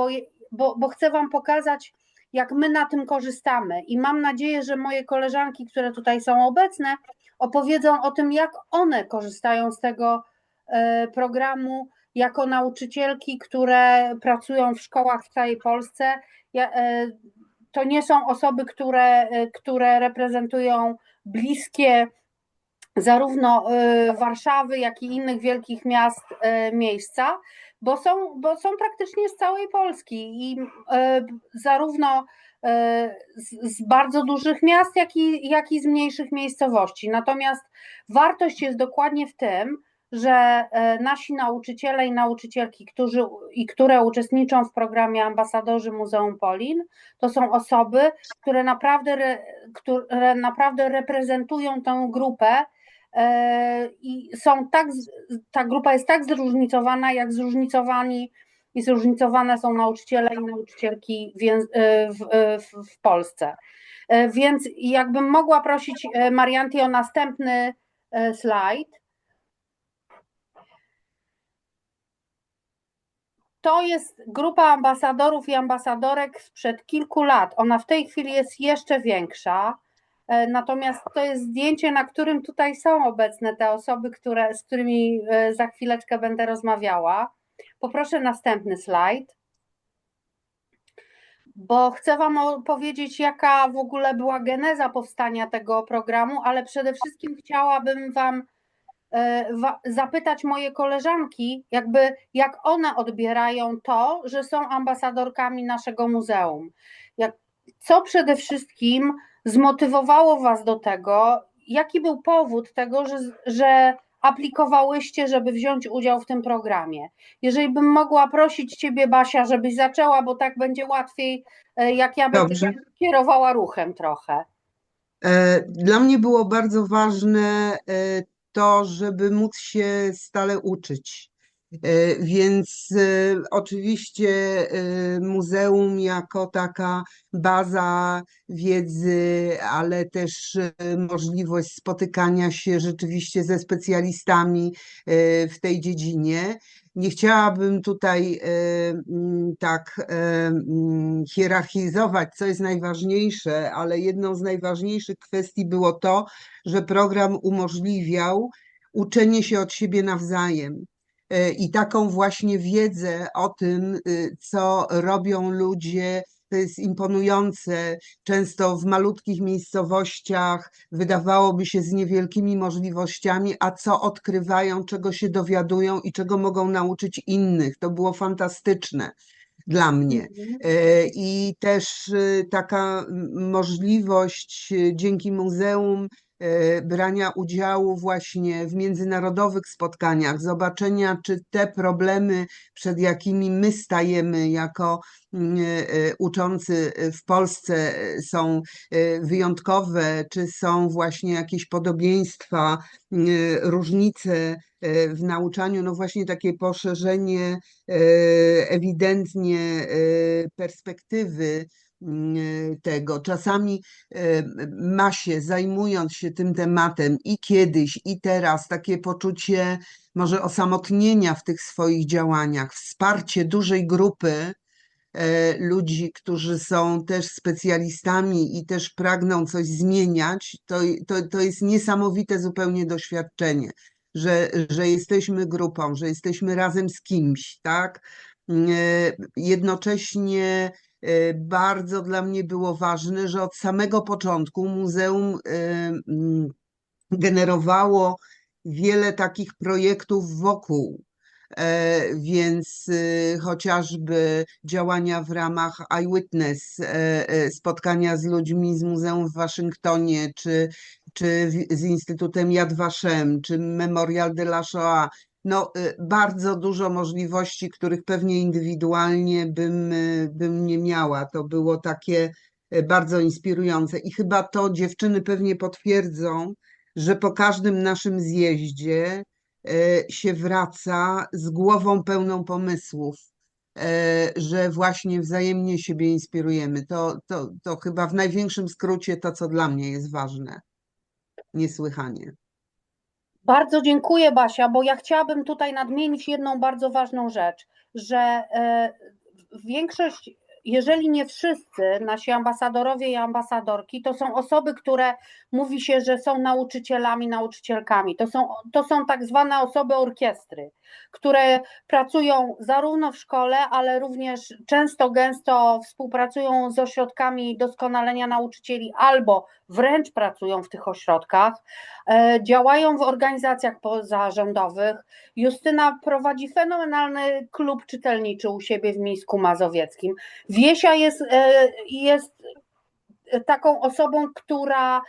bo chcę Wam pokazać, jak my na tym korzystamy i mam nadzieję, że moje koleżanki, które tutaj są obecne, opowiedzą o tym, jak one korzystają z tego programu jako nauczycielki, które pracują w szkołach w całej Polsce. To nie są osoby, które reprezentują bliskie zarówno Warszawy, jak i innych wielkich miast miejsca, bo są praktycznie z całej Polski i zarówno z bardzo dużych miast, jak i z mniejszych miejscowości. Natomiast wartość jest dokładnie w tym, że nasi nauczyciele i nauczycielki, które uczestniczą w programie Ambasadorzy Muzeum Polin, to są osoby, które naprawdę reprezentują tę grupę i ta grupa jest tak zróżnicowana, jak zróżnicowane są nauczyciele i nauczycielki w Polsce. Więc jakbym mogła prosić Marianti o następny slajd. To jest grupa ambasadorów i ambasadorek sprzed kilku lat. Ona w tej chwili jest jeszcze większa. Natomiast to jest zdjęcie, na którym tutaj są obecne te osoby, z którymi za chwileczkę będę rozmawiała. Poproszę następny slajd, bo chcę Wam opowiedzieć, jaka w ogóle była geneza powstania tego programu, ale przede wszystkim chciałabym zapytać moje koleżanki, jak one odbierają to, że są ambasadorkami naszego muzeum. Co przede wszystkim zmotywowało Was do tego? Jaki był powód tego, że aplikowałyście, żeby wziąć udział w tym programie? Jeżeli bym mogła prosić Ciebie, Basia, żebyś zaczęła, bo tak będzie łatwiej, jak ja będę kierowała ruchem trochę. Dla mnie było bardzo ważne to, żeby móc się stale uczyć. Więc oczywiście muzeum jako taka baza wiedzy, ale też możliwość spotykania się rzeczywiście ze specjalistami w tej dziedzinie. Nie chciałabym tutaj tak hierarchizować, co jest najważniejsze, ale jedną z najważniejszych kwestii było to, że program umożliwiał uczenie się od siebie nawzajem. I taką właśnie wiedzę o tym, co robią ludzie, to jest imponujące. Często w malutkich miejscowościach, wydawałoby się z niewielkimi możliwościami, a co odkrywają, czego się dowiadują i czego mogą nauczyć innych. To było fantastyczne dla mnie. I też taka możliwość dzięki muzeum brania udziału właśnie w międzynarodowych spotkaniach, zobaczenia, czy te problemy, przed jakimi my stajemy jako uczący w Polsce, są wyjątkowe, czy są właśnie jakieś podobieństwa, różnice w nauczaniu, no właśnie takie poszerzenie ewidentnie perspektywy tego. Czasami ma się, zajmując się tym tematem i kiedyś, i teraz, takie poczucie może osamotnienia w tych swoich działaniach, wsparcie dużej grupy ludzi, którzy są też specjalistami i też pragną coś zmieniać, to jest niesamowite zupełnie doświadczenie, że jesteśmy grupą, że jesteśmy razem z kimś, tak? Jednocześnie bardzo dla mnie było ważne, że od samego początku muzeum generowało wiele takich projektów wokół. Więc chociażby działania w ramach Eyewitness, spotkania z ludźmi z Muzeum w Waszyngtonie, czy z Instytutem Yad Vashem, czy Memorial de la Shoah, no, bardzo dużo możliwości, których pewnie indywidualnie bym nie miała. To było takie bardzo inspirujące i chyba to dziewczyny pewnie potwierdzą, że po każdym naszym zjeździe się wraca z głową pełną pomysłów, że właśnie wzajemnie siebie inspirujemy. To chyba w największym skrócie to, co dla mnie jest ważne. Niesłychanie. Bardzo dziękuję, Basia, bo ja chciałabym tutaj nadmienić jedną bardzo ważną rzecz, że większość, jeżeli nie wszyscy nasi ambasadorowie i ambasadorki, to są osoby, które mówi się, że są nauczycielami, nauczycielkami. To są tak zwane osoby orkiestry, które pracują zarówno w szkole, ale również często, gęsto współpracują z ośrodkami doskonalenia nauczycieli albo wręcz pracują w tych ośrodkach, działają w organizacjach pozarządowych. Justyna prowadzi fenomenalny klub czytelniczy u siebie w Mińsku Mazowieckim. Wiesia jest taką osobą, która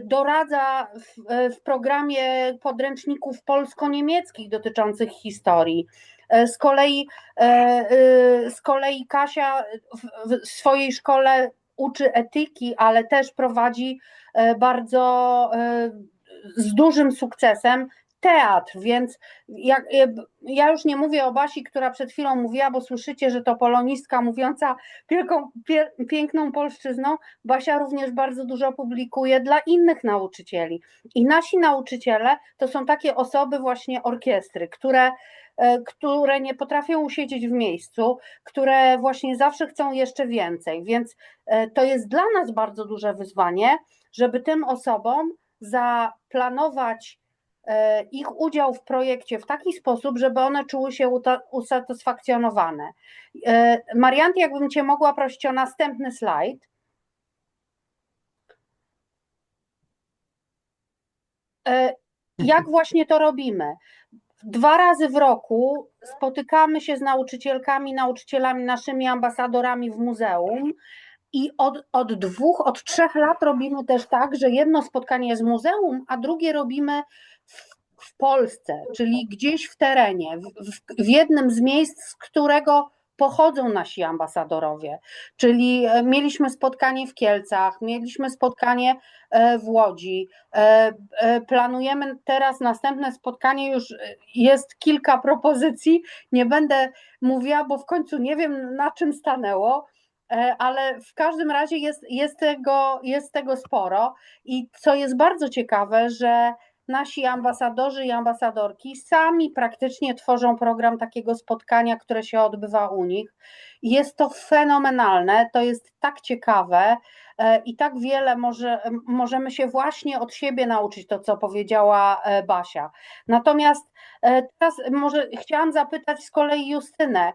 doradza w programie podręczników polsko-niemieckich dotyczących historii. Z kolei Kasia w swojej szkole uczy etyki, ale też prowadzi bardzo z dużym sukcesem teatr, więc ja już nie mówię o Basi, która przed chwilą mówiła, bo słyszycie, że to polonistka mówiąca piękną polszczyzną. Basia również bardzo dużo publikuje dla innych nauczycieli i nasi nauczyciele to są takie osoby właśnie orkiestry, które nie potrafią usiedzieć w miejscu, które właśnie zawsze chcą jeszcze więcej, więc to jest dla nas bardzo duże wyzwanie, żeby tym osobom zaplanować ich udział w projekcie w taki sposób, żeby one czuły się usatysfakcjonowane. Marianty, jakbym Cię mogła prosić o następny slajd. Jak właśnie to robimy? 2 razy w roku spotykamy się z nauczycielkami, nauczycielami, naszymi ambasadorami w muzeum i od 3 lat robimy też tak, że jedno spotkanie jest w muzeum, a drugie robimy w Polsce, czyli gdzieś w terenie, w jednym z miejsc, z którego pochodzą nasi ambasadorowie. Czyli mieliśmy spotkanie w Kielcach, mieliśmy spotkanie w Łodzi. Planujemy teraz następne spotkanie, już jest kilka propozycji, nie będę mówiła, bo w końcu nie wiem, na czym stanęło, ale w każdym razie jest tego sporo i co jest bardzo ciekawe, że nasi ambasadorzy i ambasadorki sami praktycznie tworzą program takiego spotkania, które się odbywa u nich. Jest to fenomenalne, to jest tak ciekawe i tak wiele możemy się właśnie od siebie nauczyć, to co powiedziała Basia. Natomiast teraz może chciałam zapytać z kolei Justynę,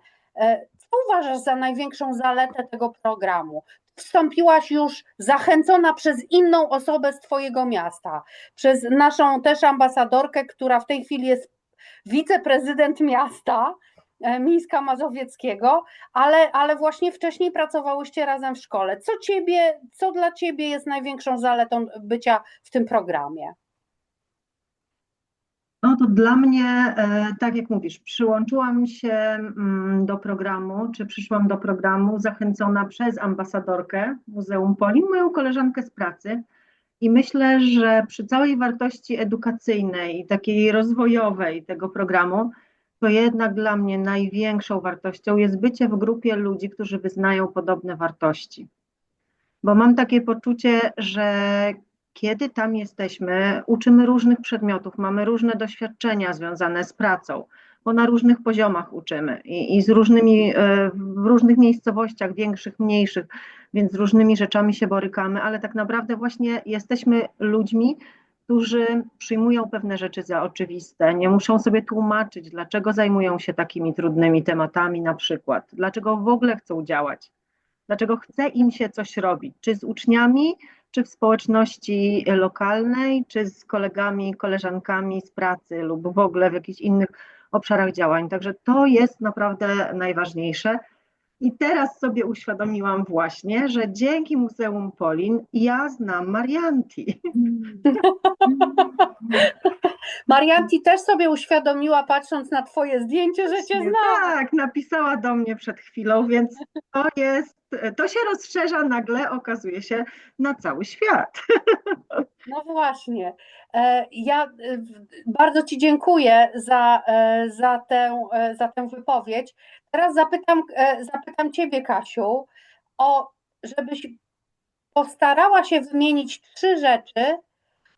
co uważasz za największą zaletę tego programu? Wstąpiłaś już zachęcona przez inną osobę z Twojego miasta, przez naszą też ambasadorkę, która w tej chwili jest wiceprezydent miasta Mińska Mazowieckiego, ale właśnie wcześniej pracowałyście razem w szkole. Co dla Ciebie jest największą zaletą bycia w tym programie? No to dla mnie, tak jak mówisz, przyłączyłam się do programu, czy przyszłam do programu zachęcona przez ambasadorkę Muzeum Polin, moją koleżankę z pracy. I myślę, że przy całej wartości edukacyjnej i takiej rozwojowej tego programu, to jednak dla mnie największą wartością jest bycie w grupie ludzi, którzy wyznają podobne wartości. Bo mam takie poczucie, że kiedy tam jesteśmy, uczymy różnych przedmiotów, mamy różne doświadczenia związane z pracą, bo na różnych poziomach uczymy i z różnymi, w różnych miejscowościach, większych, mniejszych, więc z różnymi rzeczami się borykamy, ale tak naprawdę właśnie jesteśmy ludźmi, którzy przyjmują pewne rzeczy za oczywiste, nie muszą sobie tłumaczyć, dlaczego zajmują się takimi trudnymi tematami na przykład, dlaczego w ogóle chcą działać, dlaczego chce im się coś robić, czy z uczniami, czy w społeczności lokalnej, czy z kolegami, koleżankami z pracy lub w ogóle w jakichś innych obszarach działań. Także to jest naprawdę najważniejsze. I teraz sobie uświadomiłam właśnie, że dzięki Muzeum Polin ja znam Marianti. Marianti też sobie uświadomiła, patrząc na twoje zdjęcie, że cię Nie, zna. tak, napisała do mnie przed chwilą, więc to się rozszerza nagle, okazuje się, na cały świat. No właśnie. Ja bardzo ci dziękuję za tę wypowiedź. Teraz zapytam ciebie, Kasiu, żebyś postarała się wymienić 3 rzeczy,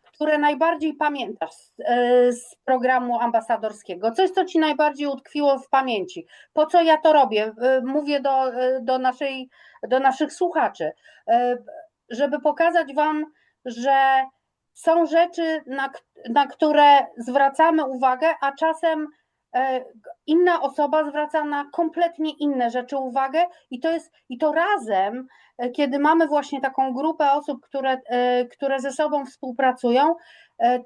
które najbardziej pamiętasz z programu ambasadorskiego? Coś, co ci najbardziej utkwiło w pamięci? Po co ja to robię? Mówię do naszych słuchaczy, żeby pokazać wam, że są rzeczy, na które zwracamy uwagę, a czasem inna osoba zwraca na kompletnie inne rzeczy uwagę i to razem, kiedy mamy właśnie taką grupę osób, które ze sobą współpracują,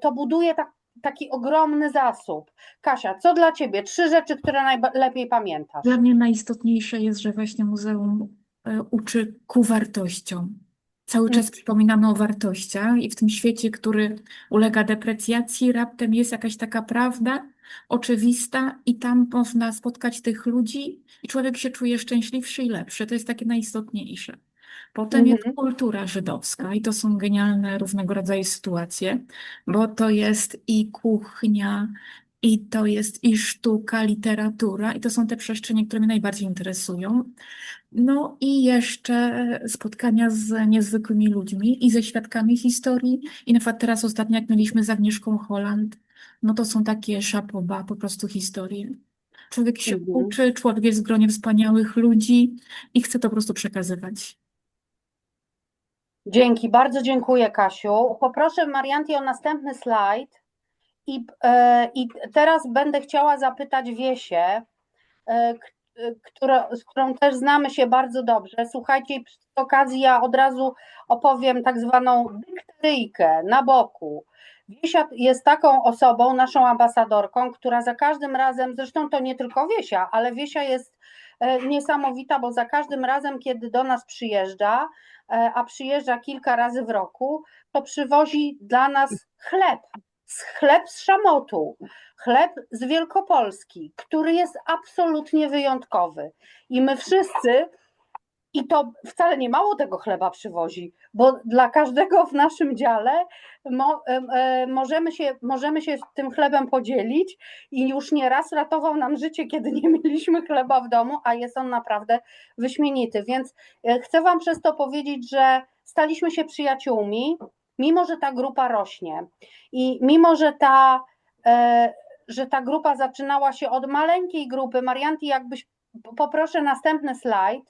to buduje taki ogromny zasób. Kasia, co dla ciebie? 3 rzeczy, które najlepiej pamiętasz? Dla mnie najistotniejsze jest, że właśnie muzeum uczy ku wartościom. Cały czas przypominamy o wartościach i w tym świecie, który ulega deprecjacji, raptem jest jakaś taka prawda oczywista i tam można spotkać tych ludzi i człowiek się czuje szczęśliwszy i lepszy. To jest takie najistotniejsze. Potem jest kultura żydowska i to są genialne różnego rodzaju sytuacje, bo to jest i kuchnia, i to jest i sztuka, literatura, i to są te przestrzenie, które mnie najbardziej interesują. No i jeszcze spotkania z niezwykłymi ludźmi i ze świadkami historii. I na przykład teraz ostatnio, jak mieliśmy z Agnieszką Holland, no to są takie szapoba, po prostu historie. Człowiek się uczy, człowiek jest w gronie wspaniałych ludzi i chce to po prostu przekazywać. Dzięki, bardzo dziękuję, Kasiu. Poproszę Marianti o następny slajd i teraz będę chciała zapytać Wiesię, z którą też znamy się bardzo dobrze. Słuchajcie, przy okazji ja od razu opowiem tak zwaną dykteryjkę na boku. Wiesia jest taką osobą, naszą ambasadorką, która za każdym razem, zresztą to nie tylko Wiesia, ale Wiesia jest niesamowita, bo za każdym razem, kiedy do nas przyjeżdża, a przyjeżdża kilka razy w roku, to przywozi dla nas chleb z Szamotu, chleb z Wielkopolski, który jest absolutnie wyjątkowy. I my wszyscy, i to wcale nie mało tego chleba przywozi, bo dla każdego w naszym dziale możemy się tym chlebem podzielić i już nieraz ratował nam życie, kiedy nie mieliśmy chleba w domu, a jest on naprawdę wyśmienity. Więc chcę wam przez to powiedzieć, że staliśmy się przyjaciółmi, mimo że ta grupa rośnie i mimo że ta grupa zaczynała się od maleńkiej grupy. Marianti, jakbyś poproszę następny slajd,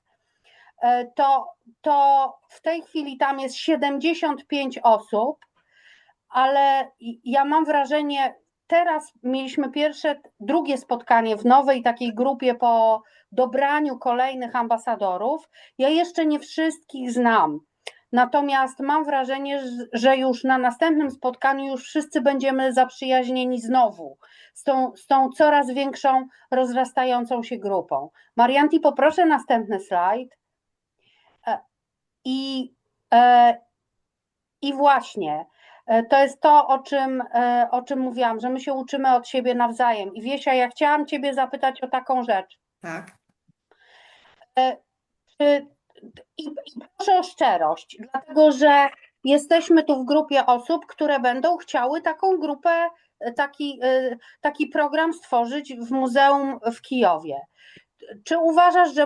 to w tej chwili tam jest 75 osób, ale ja mam wrażenie, teraz mieliśmy drugie spotkanie w nowej takiej grupie po dobraniu kolejnych ambasadorów. Ja jeszcze nie wszystkich znam, natomiast mam wrażenie, że już na następnym spotkaniu już wszyscy będziemy zaprzyjaźnieni znowu z tą coraz większą, rozrastającą się grupą. Marianti, poproszę następny slajd. I właśnie, to jest to, o czym mówiłam, że my się uczymy od siebie nawzajem. I Wiesia, ja chciałam ciebie zapytać o taką rzecz. Tak. I proszę o szczerość, dlatego że jesteśmy tu w grupie osób, które będą chciały taką grupę, taki program stworzyć w muzeum w Kijowie. Czy uważasz, że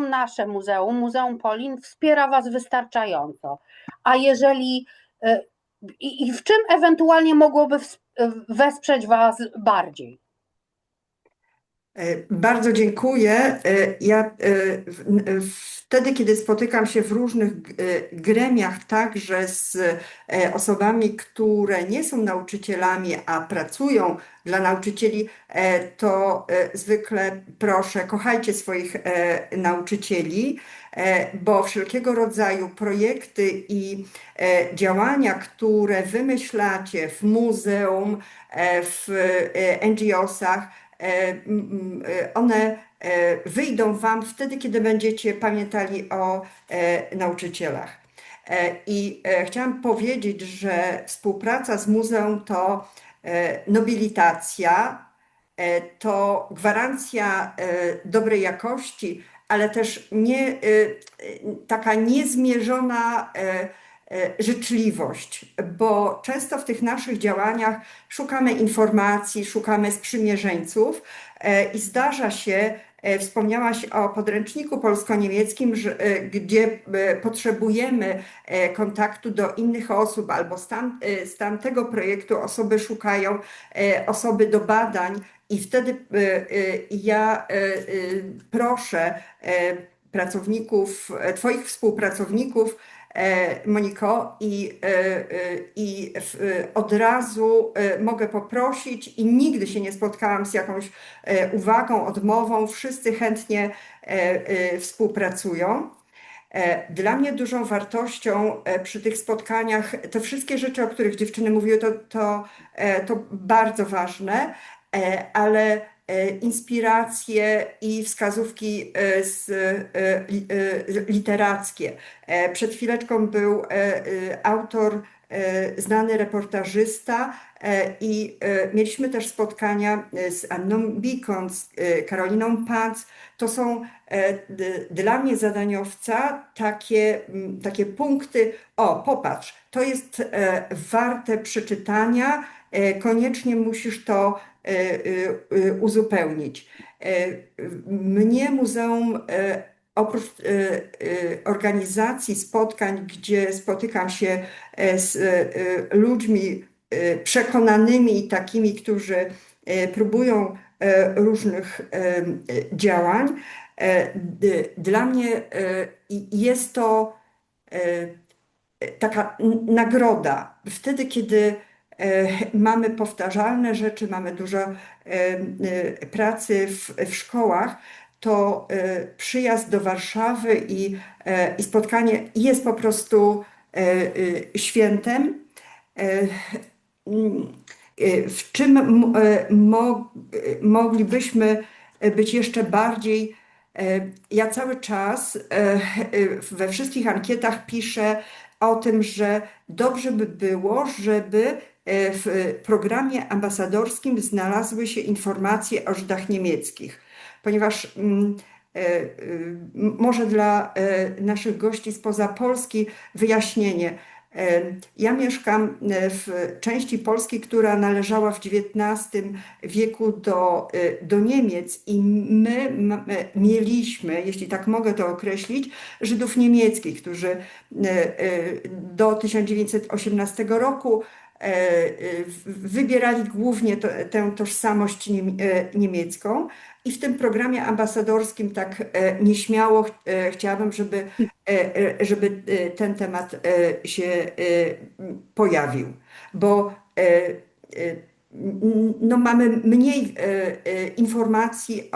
nasze muzeum, Muzeum Polin, wspiera was wystarczająco? A jeżeli i w czym ewentualnie mogłoby wesprzeć was bardziej? Bardzo dziękuję. Ja wtedy, kiedy spotykam się w różnych gremiach, także z osobami, które nie są nauczycielami, a pracują dla nauczycieli, to zwykle proszę, kochajcie swoich nauczycieli, bo wszelkiego rodzaju projekty i działania, które wymyślacie w muzeum, w NGO-sach, one wyjdą wam wtedy, kiedy będziecie pamiętali o nauczycielach. I chciałam powiedzieć, że współpraca z muzeum to nobilitacja, to gwarancja dobrej jakości, ale też taka niezmierzona życzliwość, bo często w tych naszych działaniach szukamy informacji, szukamy sprzymierzeńców i zdarza się, wspomniałaś o podręczniku polsko-niemieckim, gdzie potrzebujemy kontaktu do innych osób albo z tamtego projektu osoby szukają osoby do badań i wtedy ja proszę pracowników, Twoich współpracowników, Moniko, i od razu mogę poprosić i nigdy się nie spotkałam z jakąś uwagą, odmową. Wszyscy chętnie współpracują. Dla mnie dużą wartością przy tych spotkaniach, te wszystkie rzeczy, o których dziewczyny mówiły, to bardzo ważne, ale inspiracje i wskazówki literackie. Przed chwileczką był autor, znany reportażysta i mieliśmy też spotkania z Anną Bikon, z Karoliną Pac. To są dla mnie zadaniowca takie punkty, o popatrz, to jest warte przeczytania, koniecznie musisz to uzupełnić. Mnie muzeum oprócz organizacji spotkań, gdzie spotykam się z ludźmi przekonanymi i takimi, którzy próbują różnych działań, dla mnie jest to taka nagroda. Wtedy, kiedy mamy powtarzalne rzeczy, mamy dużo pracy w szkołach, to przyjazd do Warszawy i spotkanie jest po prostu świętem. W czym moglibyśmy być jeszcze bardziej? Ja cały czas we wszystkich ankietach piszę o tym, że dobrze by było, żeby w programie ambasadorskim znalazły się informacje o Żydach niemieckich, ponieważ może dla naszych gości spoza Polski wyjaśnienie. Ja mieszkam w części Polski, która należała w XIX wieku do Niemiec i my mieliśmy, jeśli tak mogę to określić, Żydów niemieckich, którzy do 1918 roku wybierali głównie tę tożsamość niemiecką i w tym programie ambasadorskim tak nieśmiało chciałabym, żeby ten temat się pojawił, bo no mamy mniej informacji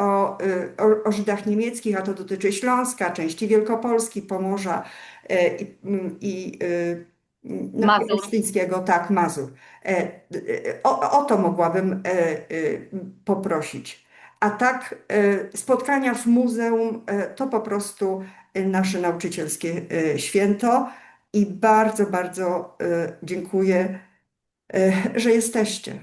o Żydach niemieckich, a to dotyczy Śląska, części Wielkopolski, Pomorza i Mazur. Olsztyńskiego, tak, Mazur. O to mogłabym poprosić. A tak spotkania w muzeum to po prostu nasze nauczycielskie święto i bardzo, bardzo dziękuję, że jesteście.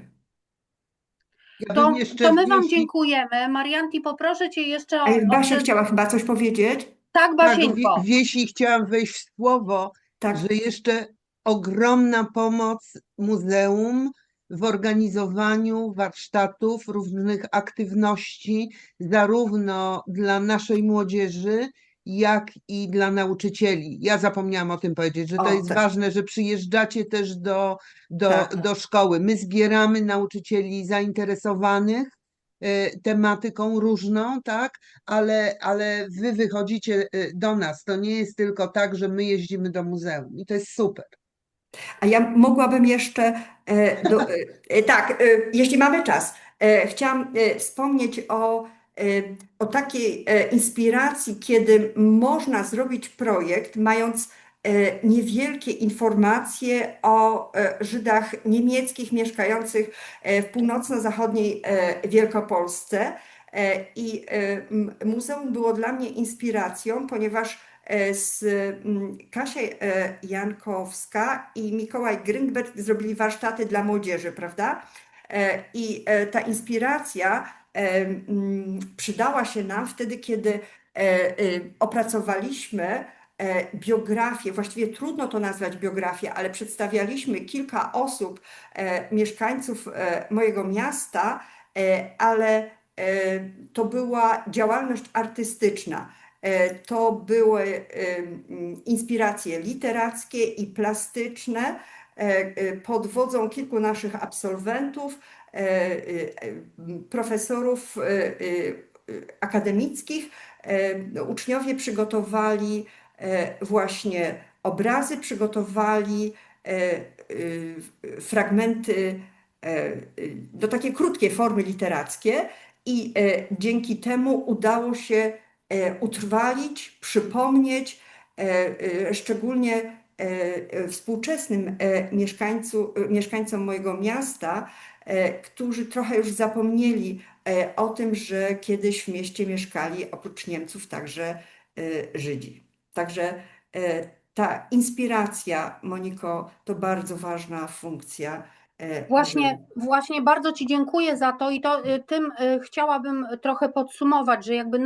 To my Wam dziękujemy. Marianti, poproszę Cię jeszcze o... Basia chciała chyba coś powiedzieć? Tak, Basieńko. Wiesi, chciałam wejść w słowo, Tak. że jeszcze ogromna pomoc muzeum w organizowaniu warsztatów, różnych aktywności, zarówno dla naszej młodzieży, jak i dla nauczycieli. Ja zapomniałam o tym powiedzieć, że to jest ważne, że przyjeżdżacie też do szkoły. My zbieramy nauczycieli zainteresowanych tematyką różną, tak, ale wy wychodzicie do nas. To nie jest tylko tak, że my jeździmy do muzeum i to jest super. A ja mogłabym jeszcze, tak, jeśli mamy czas, chciałam wspomnieć o takiej inspiracji, kiedy można zrobić projekt, mając niewielkie informacje o Żydach niemieckich mieszkających w północno-zachodniej Wielkopolsce. I muzeum było dla mnie inspiracją, ponieważ Kasia Jankowska i Mikołaj Gryndberg zrobili warsztaty dla młodzieży, prawda? I ta inspiracja przydała się nam wtedy, kiedy opracowaliśmy biografię, właściwie trudno to nazwać biografię, ale przedstawialiśmy kilka osób, mieszkańców mojego miasta, ale to była działalność artystyczna. To były inspiracje literackie i plastyczne pod wodzą kilku naszych absolwentów, profesorów akademickich. Uczniowie przygotowali właśnie obrazy, przygotowali fragmenty, takie krótkie formy literackie i dzięki temu udało się utrwalić, przypomnieć szczególnie współczesnym mieszkańcom mojego miasta, którzy trochę już zapomnieli o tym, że kiedyś w mieście mieszkali oprócz Niemców także Żydzi. Także ta inspiracja, Moniko, to bardzo ważna funkcja. Właśnie bardzo Ci dziękuję za to i tym chciałabym trochę podsumować, że jakby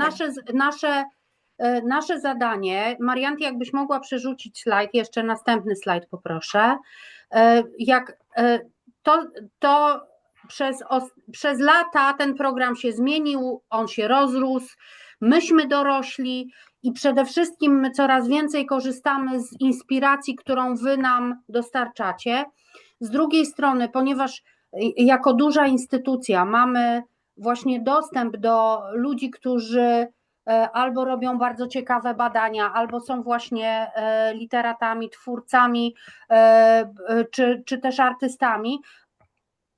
nasze zadanie, Marianty, jakbyś mogła przerzucić slajd, jeszcze następny slajd poproszę, to przez lata ten program się zmienił, on się rozrósł, myśmy dorośli i przede wszystkim my coraz więcej korzystamy z inspiracji, którą Wy nam dostarczacie. Z drugiej strony, ponieważ jako duża instytucja mamy właśnie dostęp do ludzi, którzy albo robią bardzo ciekawe badania, albo są właśnie literatami, twórcami, czy też artystami,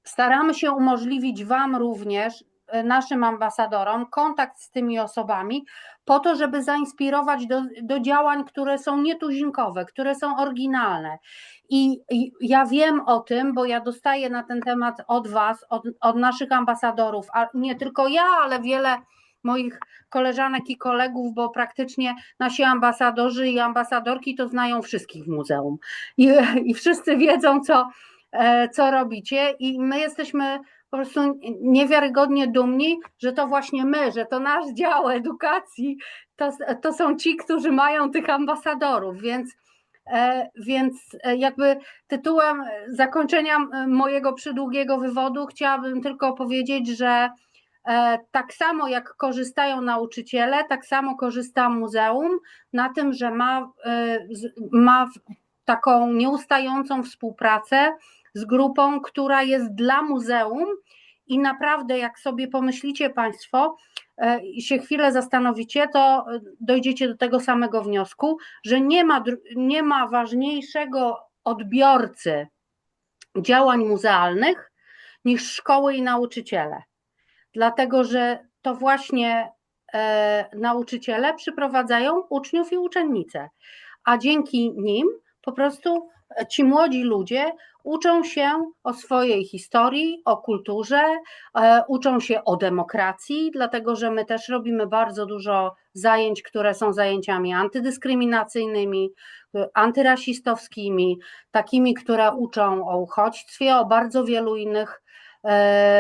staramy się umożliwić Wam również, naszym ambasadorom, kontakt z tymi osobami po to, żeby zainspirować do działań, które są nietuzinkowe, które są oryginalne. I ja wiem o tym, bo ja dostaję na ten temat od Was, od naszych ambasadorów, a nie tylko ja, ale wiele moich koleżanek i kolegów, bo praktycznie nasi ambasadorzy i ambasadorki to znają wszystkich w muzeum i wszyscy wiedzą, co robicie i my jesteśmy po prostu niewiarygodnie dumni, że to właśnie my, że to nasz dział edukacji, to są ci, którzy mają tych ambasadorów, więc jakby tytułem zakończenia mojego przydługiego wywodu chciałabym tylko powiedzieć, że tak samo jak korzystają nauczyciele, tak samo korzysta muzeum na tym, że ma taką nieustającą współpracę z grupą, która jest dla muzeum i naprawdę jak sobie pomyślicie Państwo i się chwilę zastanowicie, to dojdziecie do tego samego wniosku, że nie ma ważniejszego odbiorcy działań muzealnych niż szkoły i nauczyciele. Dlatego, że to właśnie nauczyciele przyprowadzają uczniów i uczennice, a dzięki nim po prostu ci młodzi ludzie uczą się o swojej historii, o kulturze, uczą się o demokracji, dlatego że my też robimy bardzo dużo zajęć, które są zajęciami antydyskryminacyjnymi, antyrasistowskimi, takimi, które uczą o uchodźstwie, o bardzo wielu innych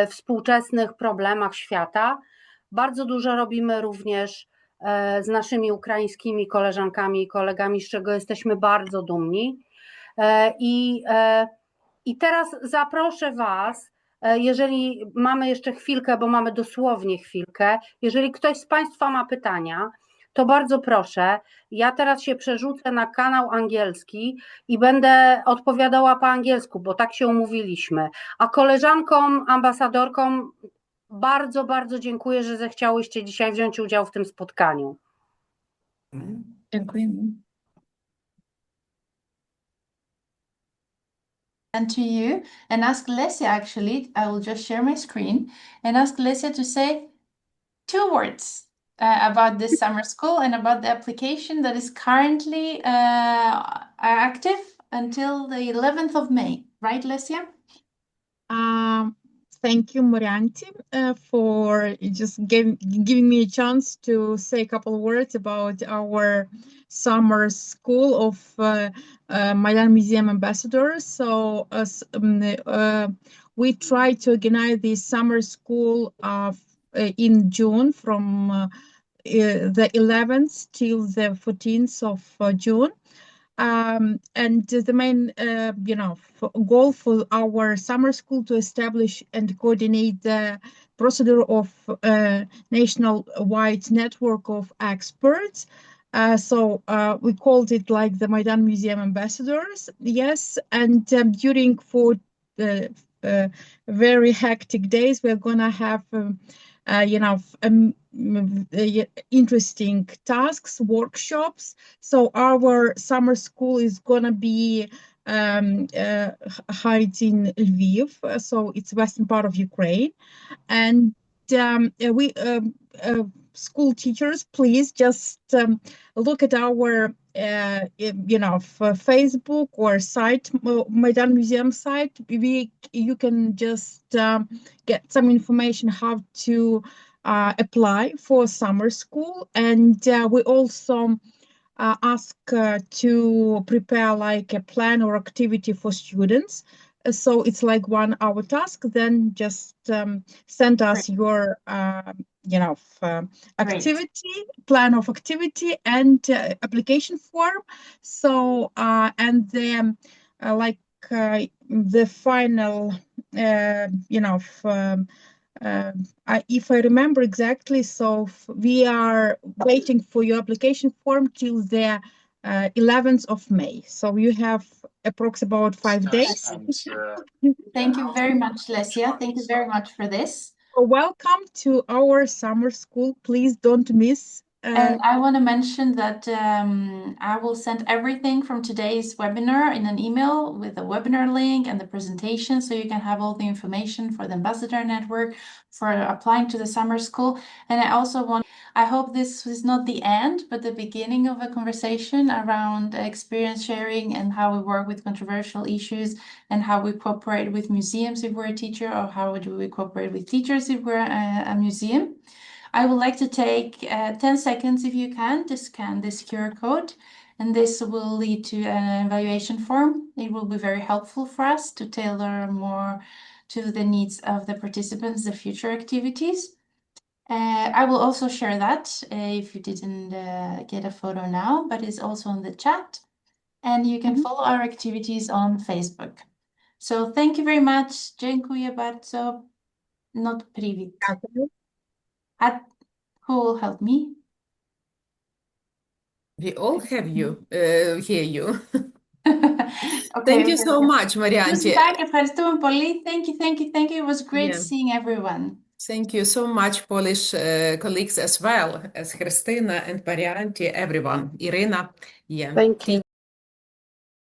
współczesnych problemach świata. Bardzo dużo robimy również z naszymi ukraińskimi koleżankami i kolegami, z czego jesteśmy bardzo dumni. I teraz zaproszę Was, jeżeli mamy jeszcze chwilkę, bo mamy dosłownie chwilkę, jeżeli ktoś z Państwa ma pytania, to bardzo proszę, ja teraz się przerzucę na kanał angielski i będę odpowiadała po angielsku, bo tak się umówiliśmy, a koleżankom, ambasadorkom bardzo, bardzo dziękuję, że zechciałyście dzisiaj wziąć udział w tym spotkaniu. Dziękujemy. And to you and ask Lesia, actually, I will just share my screen and ask Lesia to say 2 words about this summer school and about the application that is currently active until the 11th of May. Right, Lesia? Thank you, Marianty, for just giving me a chance to say a couple of words about our summer school of Maidan Museum ambassadors. So we try to organize this summer school in June from the 11th till the 14th of June. And the main, goal for our summer school to establish and coordinate the procedure of national-wide network of experts. So we called it like the Maidan Museum ambassadors. Yes, and during very hectic days, we're gonna have interesting tasks, workshops. So our summer school is gonna be held in Lviv, so it's western part of Ukraine, and we school teachers, please just look at our Facebook or site, Maidan Museum site. You can just get some information how to apply for summer school, and we also ask to prepare like a plan or activity for students. So it's like 1 hour task, then just send us your activity, plan of activity, and application form. So and then the final if I remember exactly, so we are waiting for your application form till the 11th of May. So you have approximately about 5 days. Thank you very much, Lesia. Thank you very much for this. Welcome to our summer school. Please don't miss. And I want to mention that I will send everything from today's webinar in an email with the webinar link and the presentation, so you can have all the information for the Ambassador Network, for applying to the summer school. And I hope this is not the end, but the beginning of a conversation around experience sharing and how we work with controversial issues and how we cooperate with museums if we're a teacher, or how do we cooperate with teachers if we're a museum. I would like to take 10 seconds, if you can, to scan this QR code, and this will lead to an evaluation form. It will be very helpful for us to tailor more to the needs of the participants, the future activities. I will also share that if you didn't get a photo now, but it's also in the chat, and you can follow our activities on Facebook. So thank you very much. Dziękuję bardzo. Not привет. Who will help me? We all have you, hear you. Okay, Thank you so much, Marianti. Ευχαριστούμε πολύ. Thank you. It was great seeing everyone. Thank you so much, Polish colleagues as well as Christina and Marianti, everyone. Irina. Thank you.